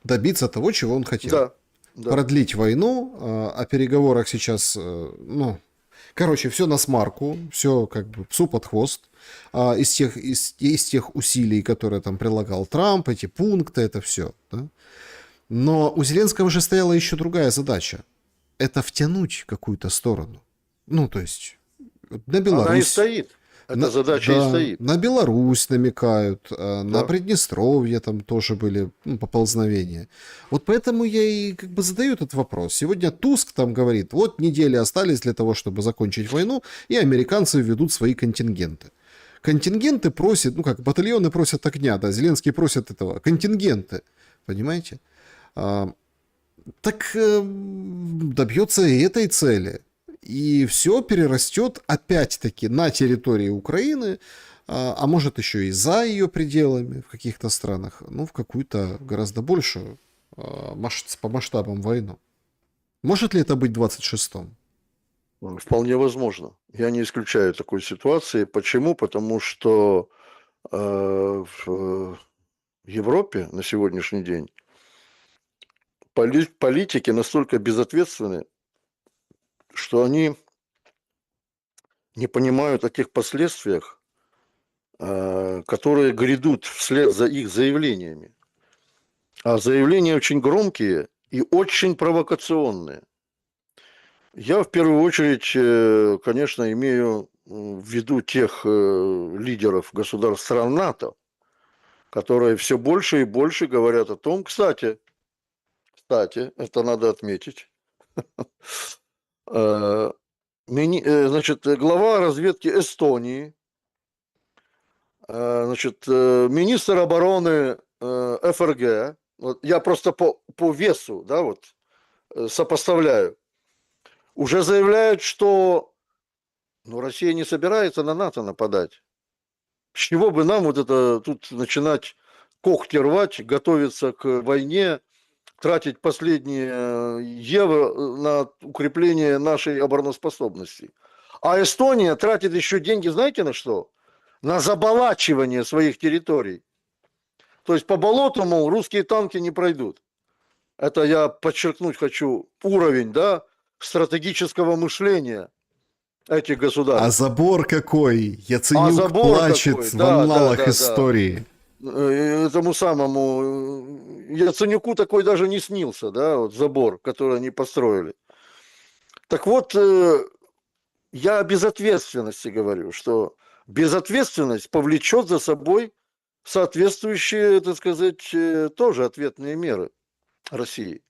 добиться того, чего он хотел. да, да. Продлить войну, о переговорах сейчас, короче, все на смарку, все как бы псу под хвост. Из тех усилий, которые там прилагал Трамп, эти пункты, это все. Да? Но у Зеленского же стояла еще другая задача. Это втянуть какую-то сторону. Ну, то есть, на Беларусь. Она и стоит. Эта задача и стоит. На Беларусь намекают, Да. на Приднестровье там тоже были поползновения. Вот поэтому я и как бы задаю этот вопрос. Сегодня Туск там говорит, вот недели остались для того, чтобы закончить войну, и американцы введут свои контингенты. Контингенты просят, батальоны просят огня, да, Зеленский просит этого, контингенты, понимаете? Так добьется и этой цели. И все перерастет опять-таки на территории Украины, а может еще и за ее пределами в каких-то странах, в какую-то гораздо большую по масштабам войну. Может ли это быть в 26-м? Вполне возможно. Я не исключаю такой ситуации. Почему? Потому что в Европе на сегодняшний день политики настолько безответственны, что они не понимают о тех последствиях, которые грядут вслед за их заявлениями. А заявления очень громкие и очень провокационные. Я в первую очередь, конечно, имею в виду тех лидеров государств стран НАТО, которые все больше и больше говорят о том, кстати, это надо отметить, значит, глава разведки Эстонии, значит, министр обороны ФРГ, вот я просто по весу, да, вот сопоставляю, уже заявляют, что Россия не собирается на НАТО нападать. С чего бы нам вот это тут начинать когти рвать, готовиться к войне, тратить последние евро на укрепление нашей обороноспособности. А Эстония тратит еще деньги, знаете на что? На заболачивание своих территорий. То есть по болоту, мол, русские танки не пройдут. Это я подчеркнуть хочу уровень, да, стратегического мышления этих государств. А забор какой? Яценюк плачет какой? в анналах истории. Этому самому Яценюку такой даже не снился, да, вот забор, который они построили. Так вот, Я о безответственности говорю, что безответственность повлечет за собой соответствующие, так сказать, тоже ответные меры России.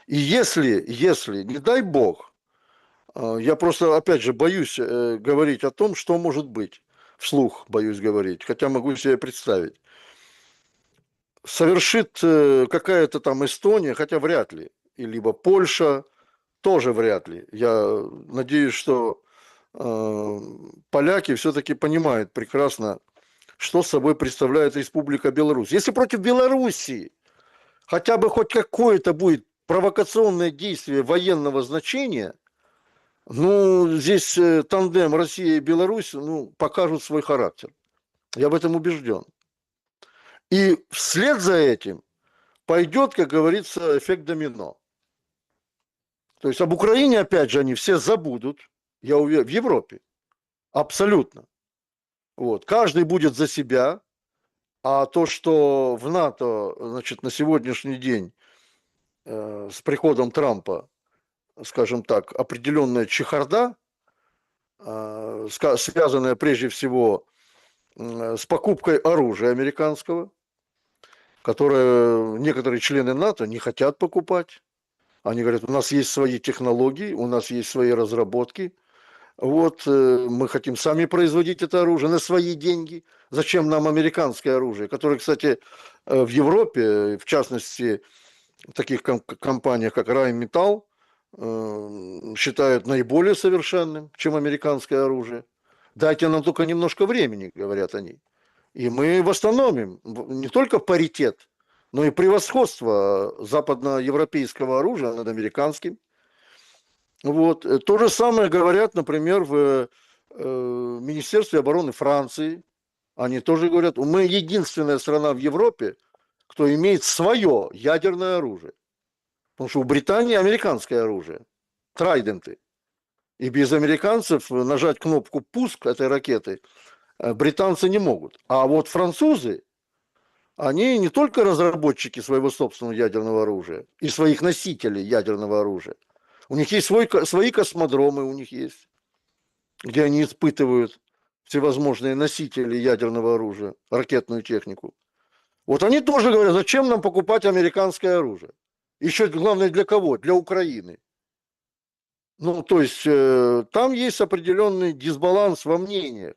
И если, не дай бог, я просто, опять же, боюсь говорить о том, что может быть. Вслух боюсь говорить, хотя могу себе представить. Совершит какая-то там Эстония, хотя вряд ли, и либо Польша, тоже вряд ли. Я надеюсь, что поляки все-таки понимают прекрасно, что собой представляет Республика Беларусь. Если против Белоруссии хотя бы хоть какое-то будет провокационное действие военного значения, ну, здесь тандем Россия и Беларусь, ну, покажут свой характер. Я в этом убежден. И вслед за этим пойдет, как говорится, эффект домино. То есть об Украине, опять же, они все забудут, я уверен, в Европе. Абсолютно. Вот. Каждый будет за себя, а то, что в НАТО, значит, на сегодняшний день с приходом Трампа, скажем так, определенная чехарда, связанная прежде всего с покупкой оружия американского, которое некоторые члены НАТО не хотят покупать. Они говорят, у нас есть свои технологии, у нас есть свои разработки. Вот мы хотим сами производить это оружие на свои деньги. Зачем нам американское оружие, которое, кстати, в Европе, в частности, в таких компаниях, как Rheinmetall, считают наиболее совершенным, чем американское оружие. Дайте нам только немножко времени, говорят они. И мы восстановим не только паритет, но и превосходство западноевропейского оружия над американским. Вот. То же самое говорят, например, в Министерстве обороны Франции. Они тоже говорят, мы единственная страна в Европе, кто имеет свое ядерное оружие. Потому что у Британии американское оружие. Трайденты. И без американцев нажать кнопку «пуск» этой ракеты британцы не могут. А вот французы, они не только разработчики своего собственного ядерного оружия и своих носителей ядерного оружия. У них есть свои космодромы, у них есть, где они испытывают всевозможные носители ядерного оружия, ракетную технику. Вот они тоже говорят, зачем нам покупать американское оружие? Еще главное для кого? Для Украины. Ну, то есть там есть определенный дисбаланс во мнениях.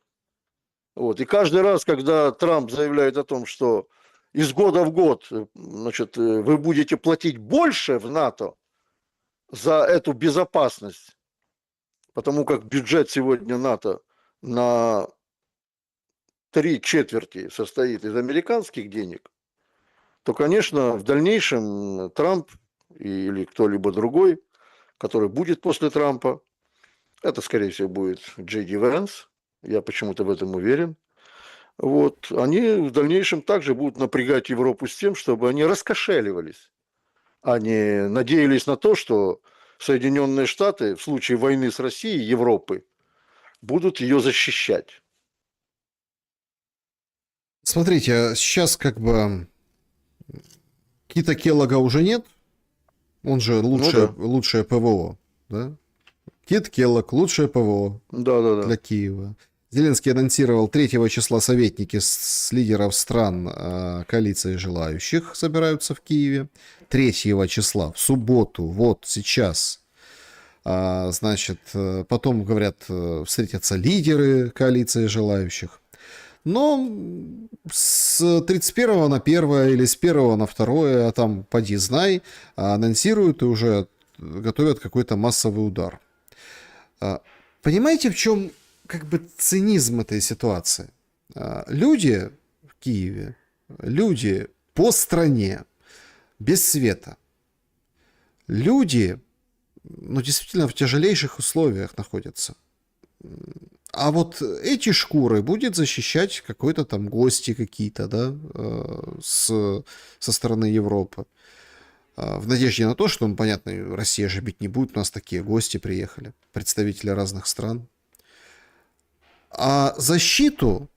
Вот. И каждый раз, когда Трамп заявляет о том, что из года в год, значит, вы будете платить больше в НАТО за эту безопасность, потому как бюджет сегодня НАТО на 3/4 состоит из американских денег, то, конечно, в дальнейшем Трамп или кто-либо другой, который будет после Трампа, это, скорее всего, будет Джей Ди Вэнс, я почему-то в этом уверен, вот, они в дальнейшем также будут напрягать Европу с тем, чтобы они раскошеливались, а не надеялись на то, что Соединенные Штаты в случае войны с Россией, Европы, будут ее защищать. Смотрите, сейчас как бы Кита Келлога уже нет, он же Ну да, лучшее ПВО, да? Кит Келлог, лучшее ПВО да. для Киева. Зеленский анонсировал 3 числа советники с лидеров стран коалиции желающих собираются в Киеве. 3 числа, в субботу, вот сейчас. Значит, потом, говорят, встретятся лидеры коалиции желающих. Но с 31 на 1 или с 1 на 2, а там поди знай, анонсируют и уже готовят какой-то массовый удар. Понимаете, в чем как бы цинизм этой ситуации? Люди в Киеве, люди по стране, без света, люди, ну, действительно в тяжелейших условиях находятся. А вот эти шкуры будет защищать какой-то там гости какие-то, да, со стороны Европы. В надежде на то, что, ну, понятно, Россия же бить не будет, у нас такие гости приехали, представители разных стран. А защиту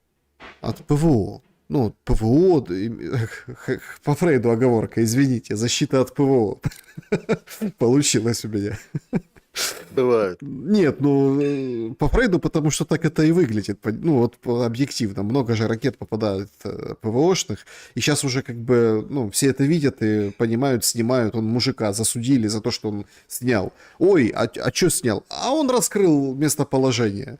от ПВО, ну, ПВО, по Фрейду оговорка, извините, защита от ПВО получилась у меня. Бывает. Нет, ну, по Фрейду, потому что так это и выглядит. Ну, вот объективно. Много же ракет попадают ПВОшных. И сейчас уже как бы, ну, все это видят и понимают, снимают. Он мужика засудили за то, что он снял. Ой, а что снял? А он раскрыл местоположение.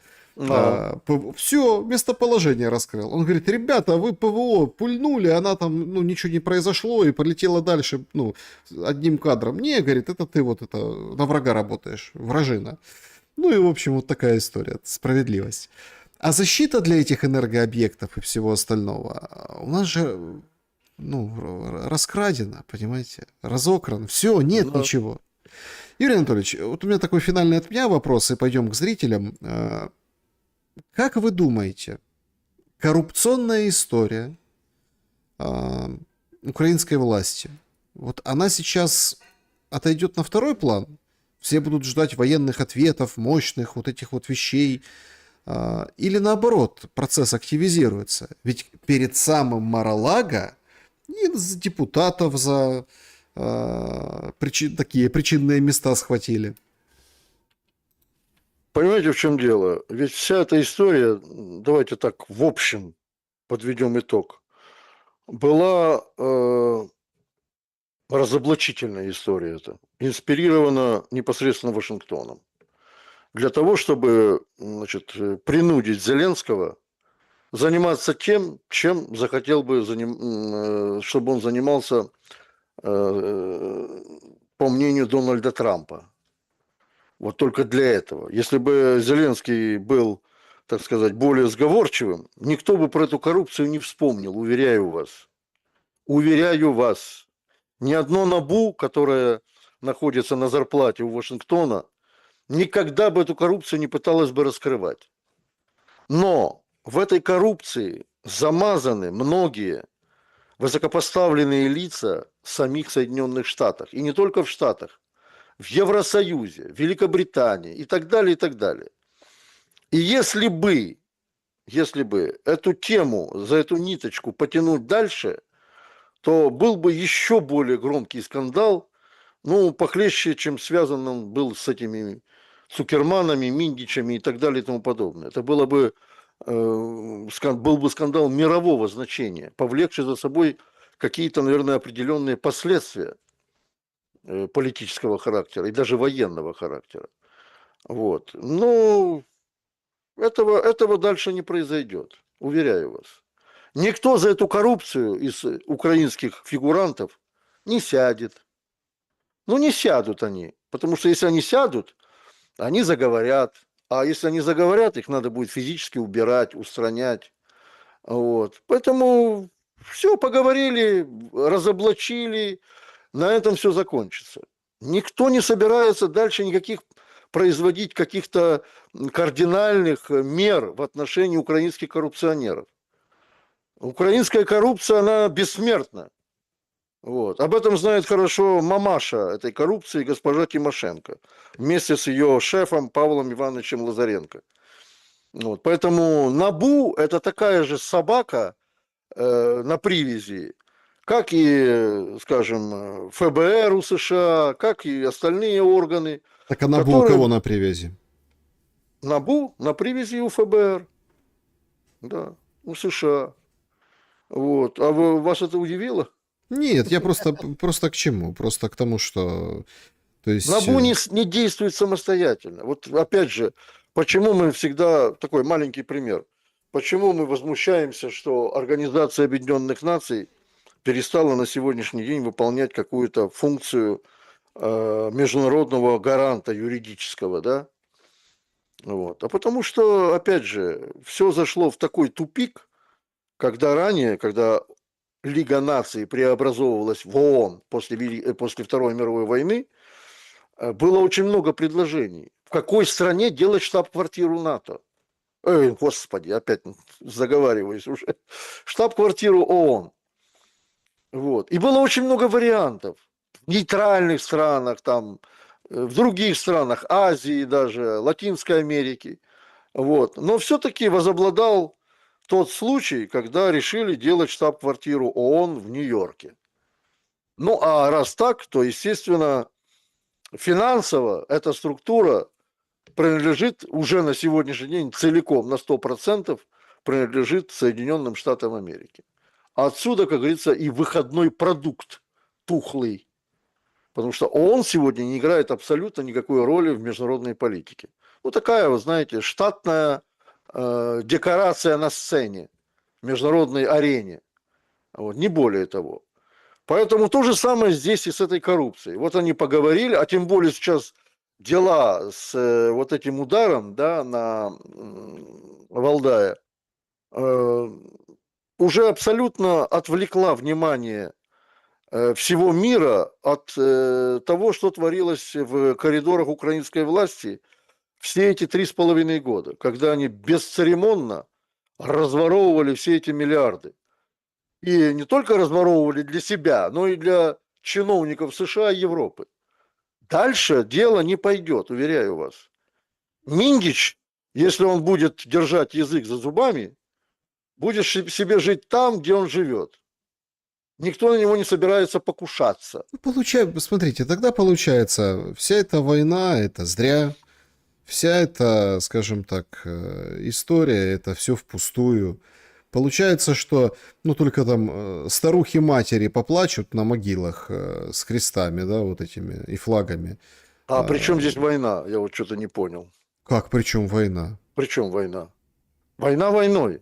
Все, местоположение раскрыл. Он говорит, ребята, вы ПВО пульнули, она там, ну, ничего не произошло и полетела дальше, ну, одним кадром. Не, говорит, это ты вот это на врага работаешь, вражина. Ну и, в общем, вот такая история, справедливость. А защита для этих энергообъектов и всего остального у нас же, ну, раскрадена, понимаете, разокран, все, нет Да. ничего. Юрий Анатольевич, вот у меня такой финальный от меня вопрос, и пойдем к зрителям. Как вы думаете, коррупционная история украинской власти, вот она сейчас отойдет на второй план? Все будут ждать военных ответов, мощных вот этих вот вещей. Или наоборот, процесс активизируется? Ведь перед самым Мар-а-Лаго и за депутатов за такие причинные места схватили. Понимаете, в чем дело? Ведь вся эта история, давайте так в общем подведем итог, была разоблачительная история эта, инспирирована непосредственно Вашингтоном. Для того, чтобы, значит, принудить Зеленского заниматься тем, чем захотел бы, чтобы он занимался, по мнению Дональда Трампа. Вот только для этого. Если бы Зеленский был, так сказать, более сговорчивым, никто бы про эту коррупцию не вспомнил, уверяю вас. Уверяю вас. Ни одно НАБУ, которое находится на зарплате у Вашингтона, никогда бы эту коррупцию не пыталась бы раскрывать. Но в этой коррупции замазаны многие высокопоставленные лица самих Соединенных Штатов. И не только в Штатах. В Евросоюзе, в Великобритании и так далее, и так далее. И если бы эту тему, за эту ниточку потянуть дальше, то был бы еще более громкий скандал, ну, похлеще, чем связан он был с этими Цукерманами, Миндичами и так далее и тому подобное. Это было бы, был бы скандал мирового значения, повлекший за собой какие-то, наверное, определенные последствия политического характера и даже военного характера. Вот. Но этого дальше не произойдет, уверяю вас. Никто за эту коррупцию из украинских фигурантов не сядет. Ну, не сядут они, потому что если они сядут, они заговорят. А если они заговорят, их надо будет физически убирать, устранять. Вот. Поэтому все, поговорили, разоблачили, на этом все закончится. Никто не собирается дальше никаких производить каких-то кардинальных мер в отношении украинских коррупционеров. Украинская коррупция, она бессмертна. Вот. Об этом знает хорошо мамаша этой коррупции, госпожа Тимошенко, вместе с ее шефом Павлом Ивановичем Лазаренко. Вот. Поэтому НАБУ – это такая же собака на привязи, как и, скажем, ФБР у США, как и остальные органы, Так а НАБУ у которые кого на привязи? НАБУ на привязи у ФБР, да, у США. Вот. А вас это удивило? Нет, я просто к чему? Просто к тому, что... То есть... НАБУ не действует самостоятельно. Вот опять же, почему мы всегда... Такой маленький пример. Почему мы возмущаемся, что Организация Объединенных Наций перестала на сегодняшний день выполнять какую-то функцию международного гаранта юридического, да? Вот. А потому что, опять же, все зашло в такой тупик, когда ранее, когда Лига наций преобразовывалась в ООН после Второй мировой войны, было очень много предложений. В какой стране делать штаб-квартиру НАТО? Эй, господи, опять заговариваюсь уже. Штаб-квартиру ООН. Вот. И было очень много вариантов. В нейтральных странах, там, в других странах, Азии даже, Латинской Америки. Вот. Но все-таки возобладал тот случай, когда решили делать штаб-квартиру ООН в Нью-Йорке. Ну, а раз так, то, естественно, финансово эта структура принадлежит уже на сегодняшний день целиком, на 100% принадлежит Соединенным Штатам Америки. А отсюда, как говорится, и выходной продукт тухлый. Потому что он сегодня не играет абсолютно никакой роли в международной политике. Ну, такая, вы знаете, штатная декорация на сцене, международной арене. Вот, не более того. Поэтому то же самое здесь и с этой коррупцией. Вот они поговорили, а тем более сейчас дела с вот этим ударом, да, на Валдая уже абсолютно отвлекла внимание всего мира от того, что творилось в коридорах украинской власти все эти 3,5 года, когда они бесцеремонно разворовывали все эти миллиарды. И не только разворовывали для себя, но и для чиновников США и Европы. Дальше дело не пойдет, уверяю вас. Мингич, если он будет держать язык за зубами, будет себе жить там, где он живет. Никто на него не собирается покушаться. Смотрите, тогда получается, вся эта война, это зря. Вся эта, скажем так, история, это все впустую. Получается, что, ну, только там старухи-матери поплачут на могилах с крестами, да, вот этими, и флагами. А при чем здесь война? Я вот что-то не понял. Как, причем война? При чем война? Война войной.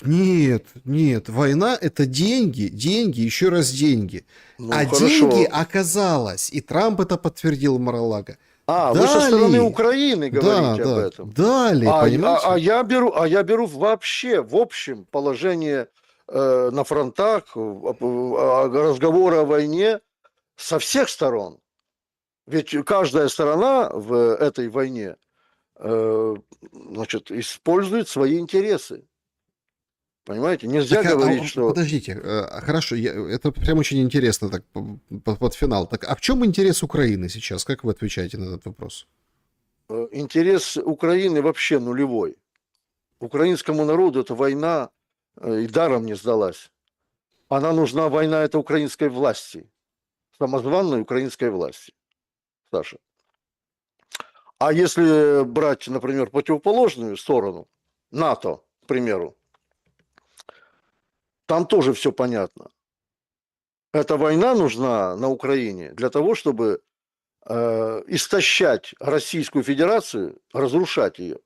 Нет, нет, война это деньги, деньги, еще раз деньги. Ну, А хорошо. деньги оказалось, и Трамп это подтвердил Mar-a-Lago. Вы со стороны Украины говорите об этом. Дали, понимаете? Я беру вообще, в общем, положение на фронтах, разговоры о войне со всех сторон. Ведь каждая сторона в этой войне, значит, использует свои интересы. Понимаете? Нельзя говорить, что... Подождите, хорошо, это прям очень интересно так под финал. Так, а в чем интерес Украины сейчас? Как вы отвечаете на этот вопрос? Интерес Украины вообще нулевой. Украинскому народу эта война и даром не сдалась. Она нужна, война, это украинской власти. Самозванной украинской власти. Саша. А если брать, например, противоположную сторону, НАТО, к примеру, там тоже все понятно. Эта война нужна на Украине для того, чтобы истощать Российскую Федерацию, разрушать ее.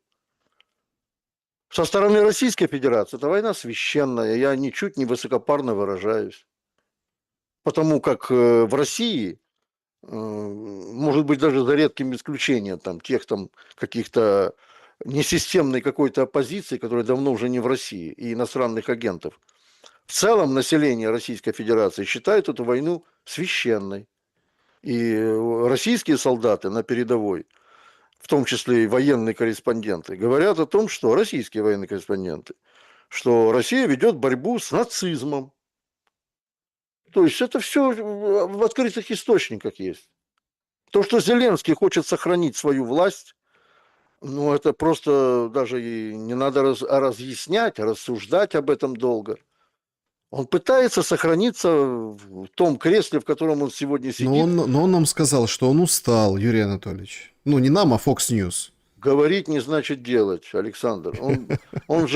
Со стороны Российской Федерации эта война священная, я ничуть не высокопарно выражаюсь. Потому как в России, может быть, даже за редким исключением тех каких-то несистемной какой-то оппозиции, которая давно уже не в России, и иностранных агентов, в целом население Российской Федерации считает эту войну священной. И российские солдаты на передовой, в том числе и военные корреспонденты, говорят о том, что российские военные корреспонденты, что Россия ведет борьбу с нацизмом. То есть это все в открытых источниках есть. То, что Зеленский хочет сохранить свою власть, ну это просто даже и не надо разъяснять, рассуждать об этом долго. Он пытается сохраниться в том кресле, в котором он сегодня сидит. Но он нам сказал, что он устал, Юрий Анатольевич. Ну, не нам, а Fox News. Говорить не значит делать, Александр. Он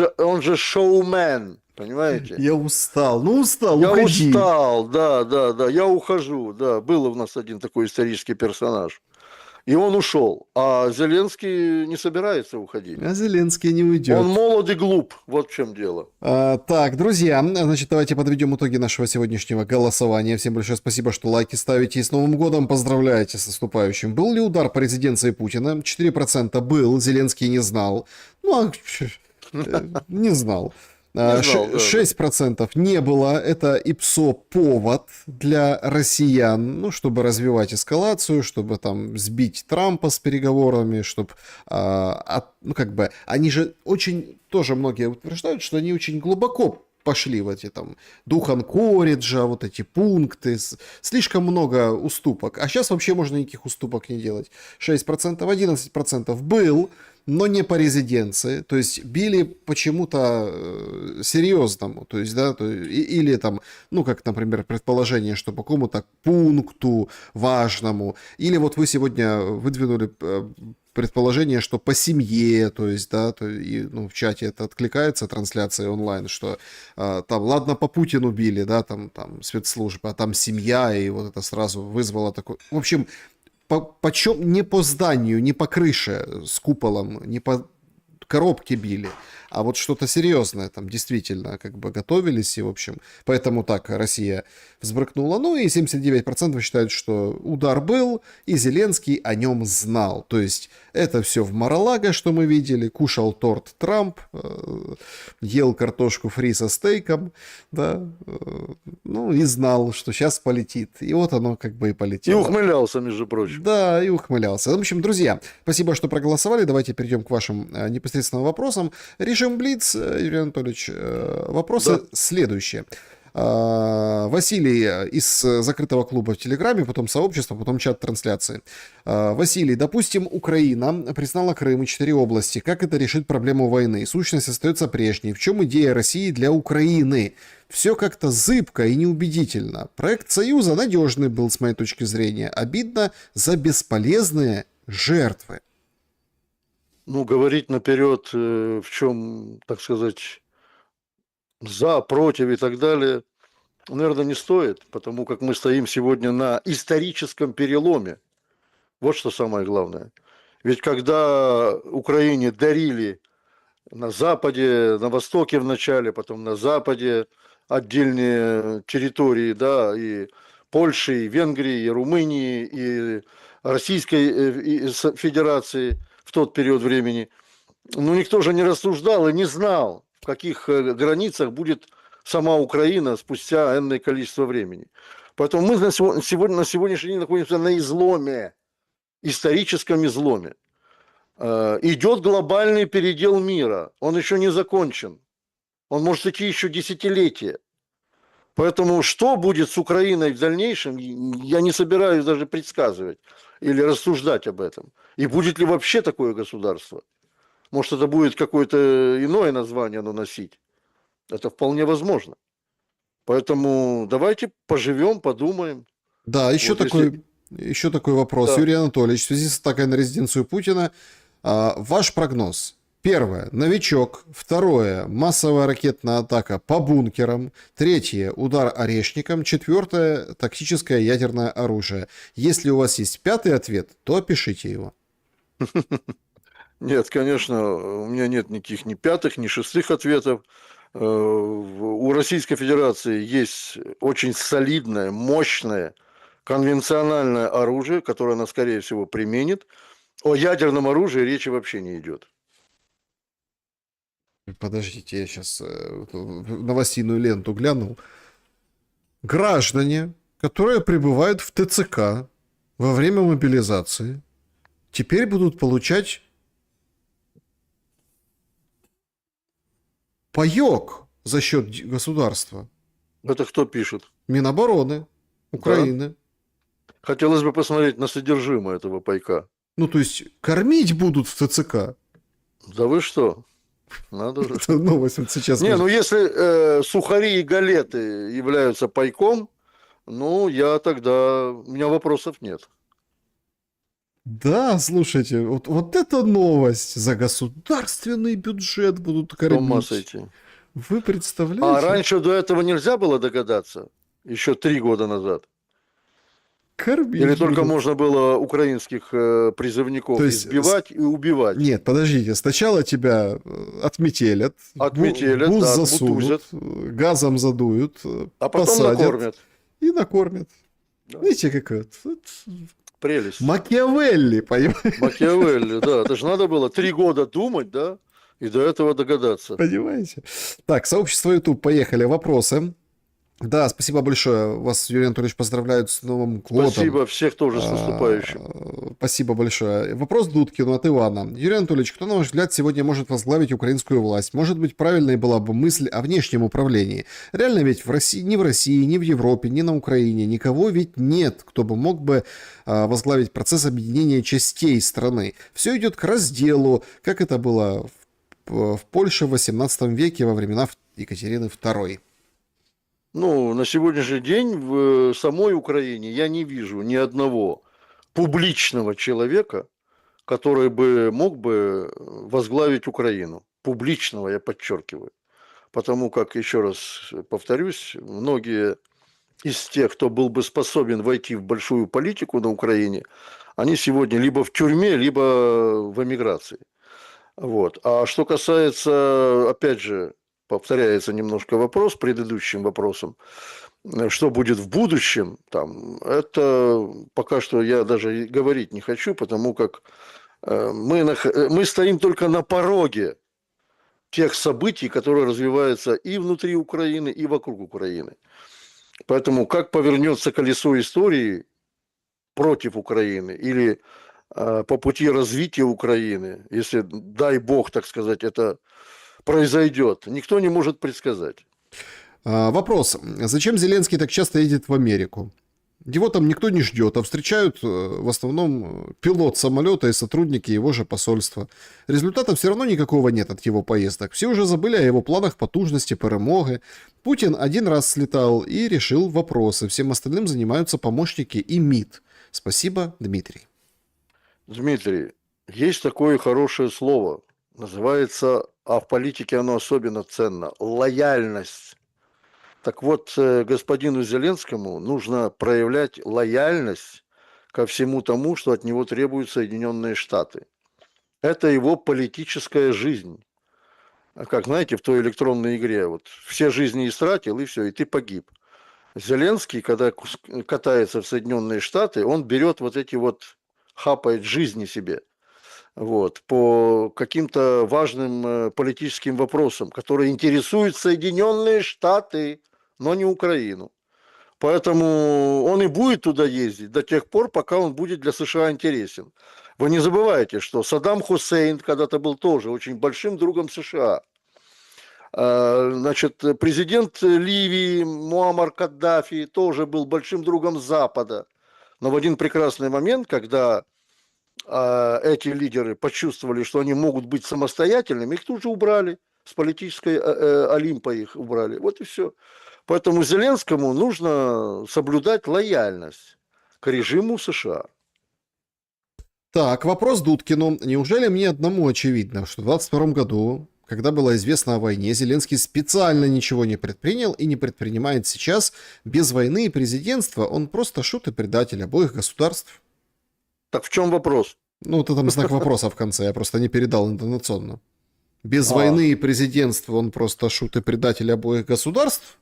же шоумен, понимаете? Я устал. Ну, устал, я уходи. устал, да, я ухожу. Да, был у нас один такой исторический персонаж. И он ушел. А Зеленский не собирается уходить. А Зеленский не уйдет. Он молод и глуп. Вот в чем дело. Так, друзья, значит, давайте подведем итоги нашего сегодняшнего голосования. Всем большое спасибо, что лайки ставите. И с Новым годом поздравляете с наступающим. Был ли удар по резиденции Путина? 4% был. Зеленский не знал. Ну, не знал. 6% не было. Это ИПСО повод для россиян, ну, чтобы развивать эскалацию, чтобы там сбить Трампа с переговорами, чтобы, ну, как бы, они же очень, тоже многие утверждают, что они очень глубоко пошли в эти там дух Анкориджа, вот эти пункты, слишком много уступок. А сейчас вообще можно никаких уступок не делать. 6%, 11% был, но не по резиденции, то есть били почему-то серьезному, то есть, да, или там, ну, как, например, предположение, что по какому-то пункту важному, или вот вы сегодня выдвинули предположение, что по семье, то есть, да, и, ну, в чате это откликается, трансляция онлайн, что там, ладно, по Путину били, да, там спецслужбы, а там семья, и вот это сразу вызвало такой... В общем, почем не по зданию, не по крыше с куполом, не по коробке били, а вот что-то серьезное там действительно как бы готовились, и, в общем, поэтому так Россия взбрыкнула. Ну и 79% считают, что удар был, и Зеленский о нем знал. То есть это все в Мар-а-Лаго, что мы видели, кушал торт Трамп, ел картошку фри со стейком, да, ну и знал, что сейчас полетит. И вот оно как бы и И полетело. ухмылялся, между прочим. Да, и ухмылялся. В общем, друзья, спасибо, что проголосовали. Давайте перейдем к вашим непосредственным вопросам. Режим Блиц, Юрий Анатольевич, вопросы Да. следующие. Василий из закрытого клуба в Телеграме, потом сообщество, потом чат трансляции. Василий, допустим, Украина признала Крым и 4 области. Как это решит проблему войны? Сущность остается прежней. В чем идея России для Украины? Все как-то зыбко и неубедительно. Проект Союза надежный был, с моей точки зрения. Обидно за бесполезные жертвы. Ну, говорить наперед, в чем, так сказать, за, против и так далее, наверное, не стоит, потому как мы стоим сегодня на историческом переломе. Вот что самое главное. Ведь когда Украине дарили на Западе, на Востоке вначале, потом на Западе отдельные территории, да, и Польши, и Венгрии, и Румынии, и Российской Федерации в тот период времени, ну, никто же не рассуждал и не знал, в каких границах будет сама Украина спустя энное количество времени. Поэтому мы на сегодняшний день находимся на изломе, историческом изломе. Идет глобальный передел мира, он еще не закончен, он может идти еще десятилетия. Поэтому что будет с Украиной в дальнейшем, я не собираюсь даже предсказывать или рассуждать об этом. И будет ли вообще такое государство? Может, это будет какое-то иное название оно носить. Это вполне возможно. Поэтому давайте поживем, подумаем. Да, еще Вот если... еще такой вопрос. Да. Юрий Анатольевич, в связи с атакой на резиденцию Путина, ваш прогноз. Первое, новичок. Второе, массовая ракетная атака по бункерам. Третье, удар орешником. Четвертое, тактическое ядерное оружие. Если у вас есть пятый ответ, то опишите его. Нет, конечно, у меня нет никаких ни пятых, ни шестых ответов. У Российской Федерации есть очень солидное, мощное, конвенциональное оружие, которое она, скорее всего, применит. О ядерном оружии речи вообще не идет. Подождите, я сейчас новостную ленту глянул. Граждане, которые прибывают в ТЦК во время мобилизации, теперь будут получать паёк за счет государства. Это кто пишет? Минобороны Украины. Да? Хотелось бы посмотреть на содержимое этого пайка. Ну, то есть, кормить будут в ТЦК. Да вы что? Надо же. Это новость вот сейчас. Не, ну если сухари и галеты являются пайком, ну, я тогда... У меня вопросов нет. Да, слушайте, вот это новость. За государственный бюджет будут С ума кормить. сойти. Вы А представляете? раньше до этого нельзя было догадаться? Еще 3 года назад? Кормить Или только будут. можно было украинских призывников То есть избивать и убивать? Нет, подождите, сначала тебя отметелят, Отметелят, бус да, засунут, отмутузят. газом задуют, А потом посадят накормят. и накормят. Да. Видите, как это? Прелесть. Макиавелли, понимаете? Макиавелли, да. Это же надо было 3 года думать, да, и до этого догадаться. Понимаете? Так, сообщество YouTube, поехали, вопросы. Да, спасибо большое. Вас, Юрий Анатольевич, поздравляют с Новым годом. Спасибо, всех тоже с наступающим. Спасибо большое. Вопрос Дудкину от Ивана. Юрий Анатольевич, кто, на ваш взгляд, сегодня может возглавить украинскую власть? Может быть, правильной была бы мысль о внешнем управлении? Реально ведь в России, ни в Европе, ни на Украине никого ведь нет, кто бы мог бы возглавить процесс объединения частей страны. Все идет к разделу, как это было в Польше в 18 веке во времена Екатерины II. Ну, на сегодняшний день в самой Украине я не вижу ни одного публичного человека, который бы мог бы возглавить Украину. Публичного, я подчеркиваю. Потому как, еще раз повторюсь, многие из тех, кто был бы способен войти в большую политику на Украине, они сегодня либо в тюрьме, либо в эмиграции. Вот. А что касается, опять же, повторяется немножко вопрос предыдущим вопросом, что будет в будущем, там, это пока что я даже и говорить не хочу, потому как мы стоим только на пороге тех событий, которые развиваются и внутри Украины, и вокруг Украины. Поэтому как повернется колесо истории против Украины или по пути развития Украины, если, дай бог, так сказать, это произойдет, никто не может предсказать. Вопрос. Зачем Зеленский так часто едет в Америку? Его там никто не ждет, а встречают в основном пилот самолета и сотрудники его же посольства. Результата все равно никакого нет от его поездок. Все уже забыли о его планах потужности, перемоги. Путин один раз слетал и решил вопросы. Всем остальным занимаются помощники и МИД. Спасибо, Дмитрий. Дмитрий, есть такое хорошее слово, называется, а в политике оно особенно ценно, лояльность. Так вот, господину Зеленскому нужно проявлять лояльность ко всему тому, что от него требуют Соединенные Штаты. Это его политическая жизнь. Как, знаете, в той электронной игре, вот все жизни истратил, и все, и ты погиб. Зеленский, когда катается в Соединенные Штаты, он берет вот эти вот, хапает жизни себе. Вот, по каким-то важным политическим вопросам, которые интересуют Соединенные Штаты, но не Украину. Поэтому он и будет туда ездить до тех пор, пока он будет для США интересен. Вы не забывайте, что Саддам Хусейн когда-то был тоже очень большим другом США. Значит, президент Ливии Муаммар Каддафи тоже был большим другом Запада. Но в один прекрасный момент, когда эти лидеры почувствовали, что они могут быть самостоятельными, их тут же убрали, с политической Олимпа их убрали. Вот и все. Поэтому Зеленскому нужно соблюдать лояльность к режиму США. Так, вопрос Дудкину. Неужели мне одному очевидно, что в 2022 году, когда было известно о войне, Зеленский специально ничего не предпринял и не предпринимает сейчас? Без войны и президентства он просто шут и предатель обоих государств. Так в чем вопрос? Ну, вот там знак вопроса в конце, я просто не передал интонационно. Без войны и президентства он просто шут и предатель обоих государств?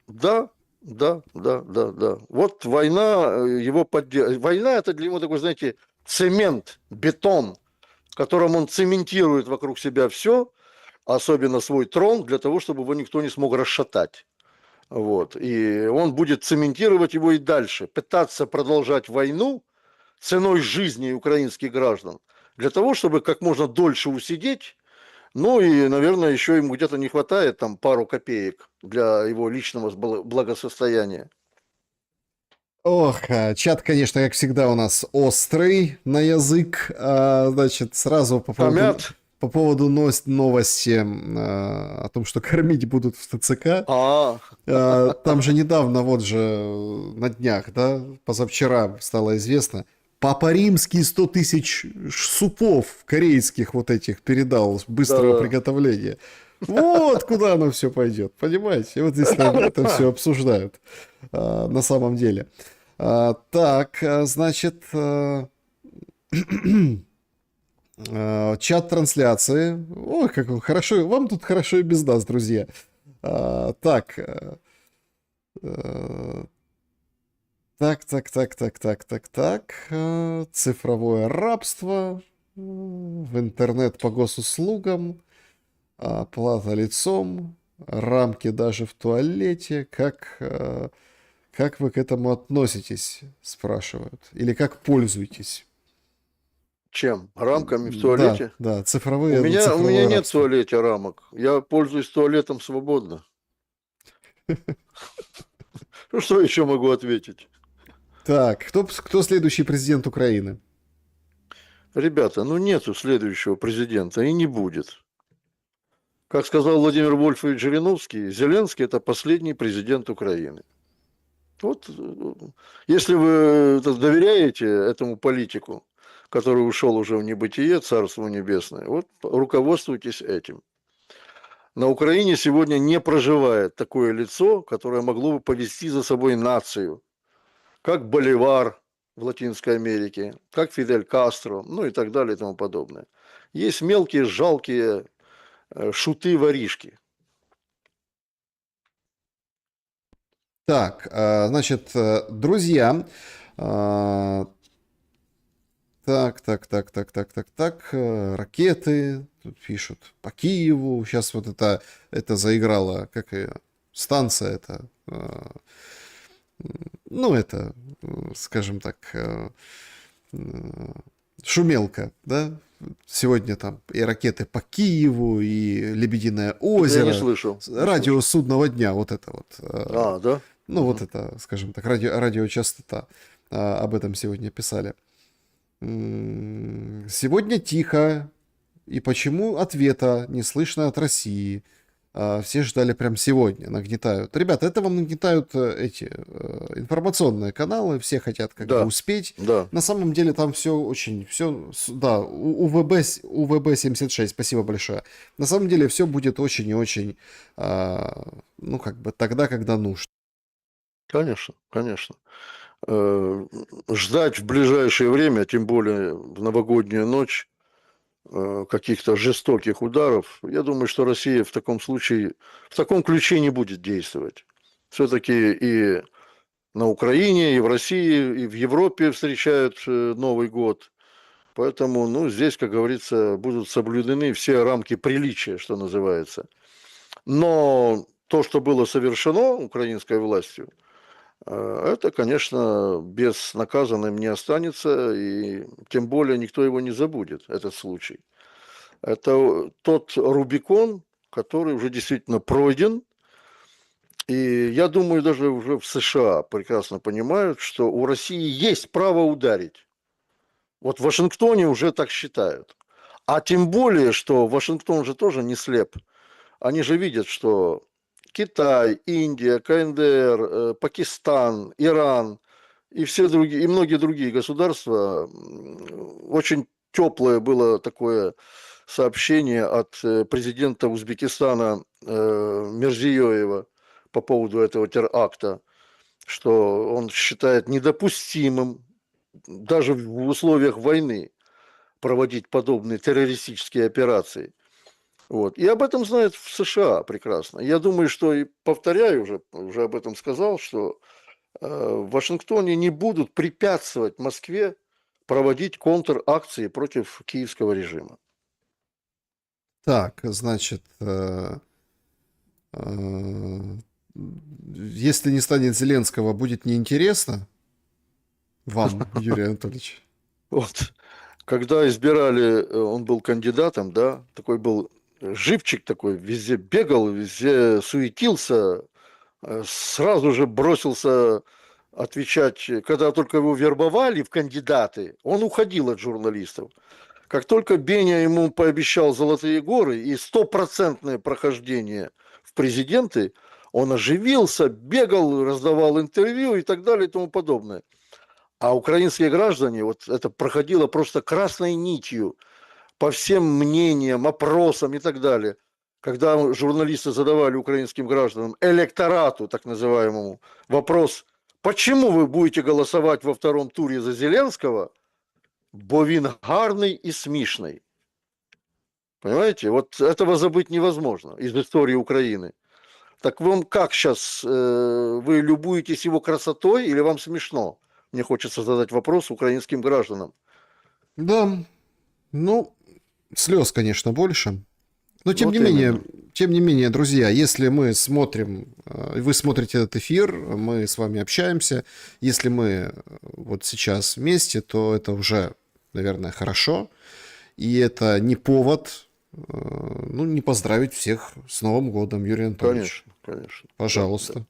Да, да. Вот война его поддерживает. Война это для него такой, знаете, цемент, бетон, которым он цементирует вокруг себя все, особенно свой трон, для того, чтобы его никто не смог расшатать. Вот. И он будет цементировать его и дальше, пытаться продолжать войну ценой жизни украинских граждан, для того, чтобы как можно дольше усидеть. Ну и, наверное, еще ему где-то не хватает там пару копеек для его личного благосостояния. Ох, чат, конечно, как всегда у нас острый на язык. Значит, сразу по поводу новости о том, что кормить будут в ТЦК. Там же недавно, вот же на днях, да, позавчера стало известно, Папа Римский 100 тысяч супов корейских вот этих передал быстрого приготовления. Вот куда оно все пойдет, понимаете? И вот здесь это все обсуждают на самом деле. Так, значит, чат трансляции. Ой, как хорошо, вам тут хорошо и без нас, друзья. Так. Так. Цифровое рабство. В интернет по госуслугам. Оплата лицом. Рамки даже в туалете. Как вы к этому относитесь, спрашивают. Или как пользуетесь? Чем? Рамками в туалете? Да, цифровые. У меня нет в туалете рамок. Я пользуюсь туалетом свободно. Что еще могу ответить? Так, кто следующий президент Украины? Ребята, нету следующего президента и не будет. Как сказал Владимир Вольфович Жириновский, Зеленский – это последний президент Украины. Вот, если вы доверяете этому политику, который ушел уже в небытие, Царство Небесное. Вот руководствуйтесь этим. На Украине сегодня не проживает такое лицо, которое могло бы повести за собой нацию, как Боливар в Латинской Америке, как Фидель Кастро, ну и так далее и тому подобное. Есть мелкие, жалкие шуты-воришки. Так, значит, друзья, а, ракеты, тут пишут, по Киеву, сейчас вот это заиграла, как и станция, это, ну, это, скажем так, шумелка, да? Сегодня там и ракеты по Киеву, и Лебединое Это я не озеро, слышал. радио судного дня, вот это вот. Да? Ну, вот это, скажем так, радиочастота. Об этом сегодня писали. Сегодня тихо. И почему ответа не слышно от России? Все ждали прям сегодня, нагнетают. Ребята, это вам нагнетают эти информационные каналы, все хотят как бы успеть. Да. На самом деле там все очень, да, УВБ-76, спасибо большое. На самом деле все будет очень и очень, ну, как бы тогда, когда нужно. Конечно, конечно. Ждать в ближайшее время, тем более в новогоднюю ночь, каких-то жестоких ударов, я думаю, что Россия в таком случае, в таком ключе не будет действовать. Все-таки и на Украине, и в России, и в Европе встречают Новый год. Поэтому, ну, здесь, как говорится, будут соблюдены все рамки приличия, что называется. Но то, что было совершено украинской властью, это, конечно, безнаказанным не останется, и тем более никто его не забудет, этот случай. Это тот Рубикон, который уже действительно пройден, и я думаю, даже уже в США прекрасно понимают, что у России есть право ударить. Вот в Вашингтоне уже так считают. А тем более, что Вашингтон же тоже не слеп. Они же видят, что Китай, Индия, КНДР, Пакистан, Иран и все другие, и многие другие государства, очень теплое было такое сообщение от президента Узбекистана Мирзиёева по поводу этого теракта, что он считает недопустимым даже в условиях войны проводить подобные террористические операции. Вот. И об этом знают в США прекрасно. Я думаю, что, и повторяю, уже об этом сказал, что в Вашингтоне не будут препятствовать Москве проводить контр-акции против киевского режима. Так, значит, если не станет Зеленского, будет неинтересно вам, Юрий Анатольевич? Вот. Когда избирали, он был кандидатом, да, такой был живчик такой, везде бегал, везде суетился, сразу же бросился отвечать, когда только его вербовали в кандидаты, он уходил от журналистов. Как только Беня ему пообещал золотые горы и стопроцентное прохождение в президенты, он оживился, бегал, раздавал интервью и так далее и тому подобное. А украинские граждане, вот это проходило просто красной нитью по всем мнениям, опросам и так далее. Когда журналисты задавали украинским гражданам, электорату так называемому, вопрос, почему вы будете голосовать во втором туре за Зеленского, бо він гарний и смешный. Понимаете? Вот этого забыть невозможно из истории Украины. Так вам как сейчас? Вы любуетесь его красотой или вам смешно? Мне хочется задать вопрос украинским гражданам. Да, ну, слез, конечно, больше. Но Вот именно. тем не менее, друзья, если мы смотрим, вы смотрите этот эфир, мы с вами общаемся, если мы вот сейчас вместе, то это уже, наверное, хорошо. И это не повод, ну, не поздравить всех с Новым годом, Юрий Анатольевич. Конечно, конечно. Пожалуйста. Да.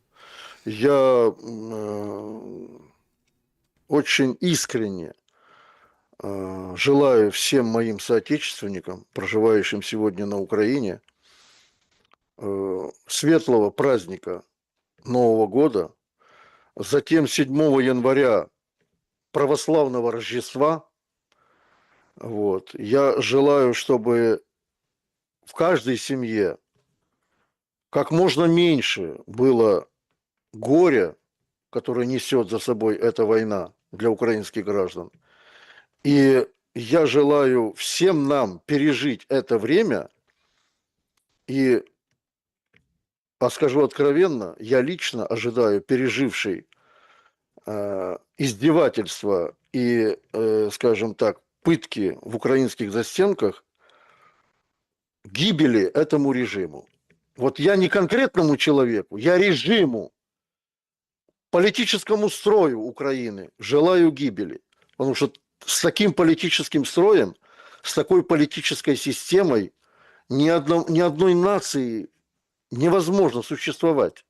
Я очень искренне желаю всем моим соотечественникам, проживающим сегодня на Украине, светлого праздника Нового года, затем 7 января православного Рождества, Вот. Я желаю, чтобы в каждой семье как можно меньше было горя, которое несет за собой эта война для украинских граждан. И я желаю всем нам пережить это время. И, скажу откровенно, я лично ожидаю переживший издевательства и, скажем так, пытки в украинских застенках гибели этому режиму. Вот я не конкретному человеку, я режиму, политическому строю Украины желаю гибели. Потому что с таким политическим строем, с такой политической системой ни одной нации невозможно существовать.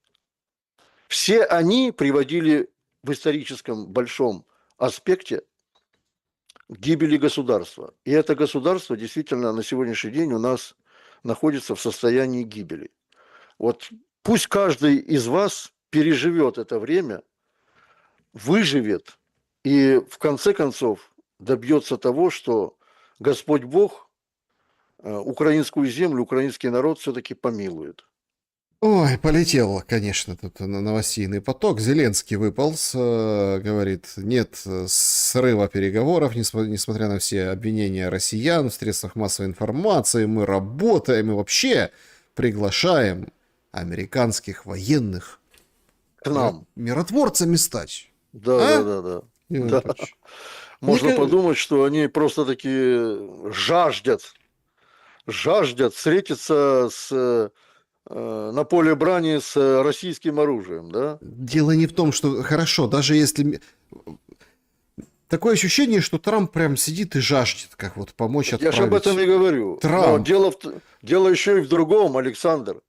Все они приводили в историческом большом аспекте к гибели государства. И это государство действительно на сегодняшний день у нас находится в состоянии гибели. Вот пусть каждый из вас переживет это время, выживет и в конце концов добьется того, что Господь Бог украинскую землю, украинский народ все-таки помилует. Ой, полетел, конечно, тут новостейный поток. Зеленский выполз, говорит, нет срыва переговоров, несмотря на все обвинения россиян в средствах массовой информации. Мы работаем и вообще приглашаем американских военных К нам. миротворцами стать. Да, да, да, да. Да. Можно подумать, что они просто таки жаждут встретиться на поле брани с российским оружием, да? Дело не в том, что хорошо, даже если... Такое ощущение, что Трамп прям сидит и жаждет, как вот помочь отправить. Я же об этом и говорю. Трамп. Но дело еще и в другом, Александр,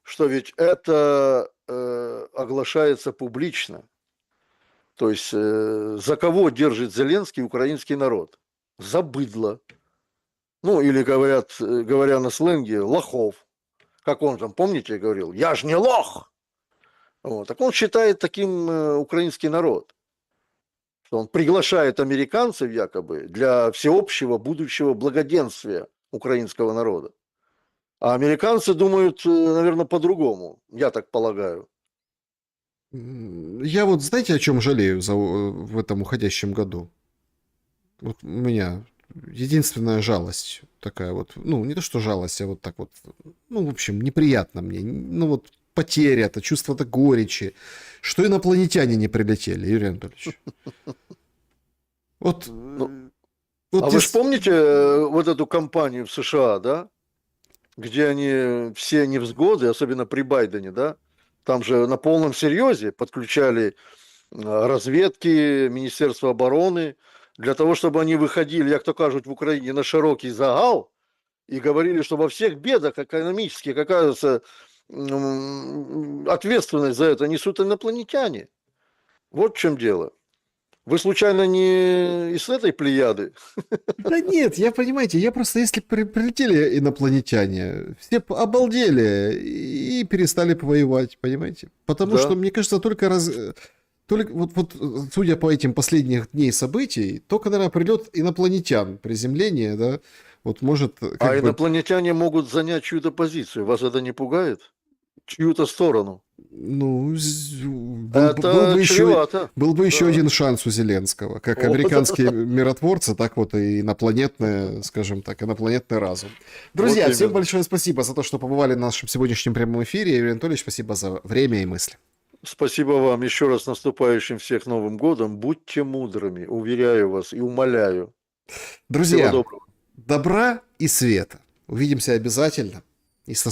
что ведь это оглашается публично. То есть за кого держит Зеленский украинский народ? За быдло. Ну, или говоря на сленге, лохов. Как он там, помните, говорил, я ж не лох. Вот. Так он считает таким украинский народ. Что он приглашает американцев якобы для всеобщего будущего благоденствия украинского народа. А американцы думают, наверное, по-другому, я так полагаю. Я вот, знаете, о чем жалею в этом уходящем году? Вот у меня единственная жалость такая вот, ну, не то что жалость, а вот так вот, ну, в общем, неприятно мне, ну, вот потеря, это чувство-то горечи, что инопланетяне не прилетели, Юрий Анатольевич. Вот, вы же помните вот эту кампанию в США, да? Где они все невзгоды, особенно при Байдене, да? Там же на полном серьезе подключали разведки, Министерство обороны, для того, чтобы они выходили, як то кажуть в Украине, на широкий загал и говорили, что во всех бедах экономических, оказывается, ответственность за это несут инопланетяне. Вот в чем дело. Вы случайно не из этой плеяды? Да нет, понимаете, я просто, если прилетели инопланетяне, все обалдели и перестали воевать, понимаете? Потому что, мне кажется, только вот судя по этим последних дней событий, только, наверное, прилет инопланетян, приземление, да, вот может... инопланетяне могут занять чью-то позицию, вас это не пугает? Чью-то сторону? Ну, был бы еще один шанс у Зеленского. Как американские миротворцы, так вот и инопланетные, скажем так, инопланетный разум. Друзья, всем большое спасибо за то, что побывали на нашем сегодняшнем прямом эфире. Юрий Анатольевич, спасибо за время и мысли. Спасибо вам. Еще раз наступающим всех Новым годом. Будьте мудрыми, уверяю вас и умоляю. Друзья, добра и света. Увидимся обязательно.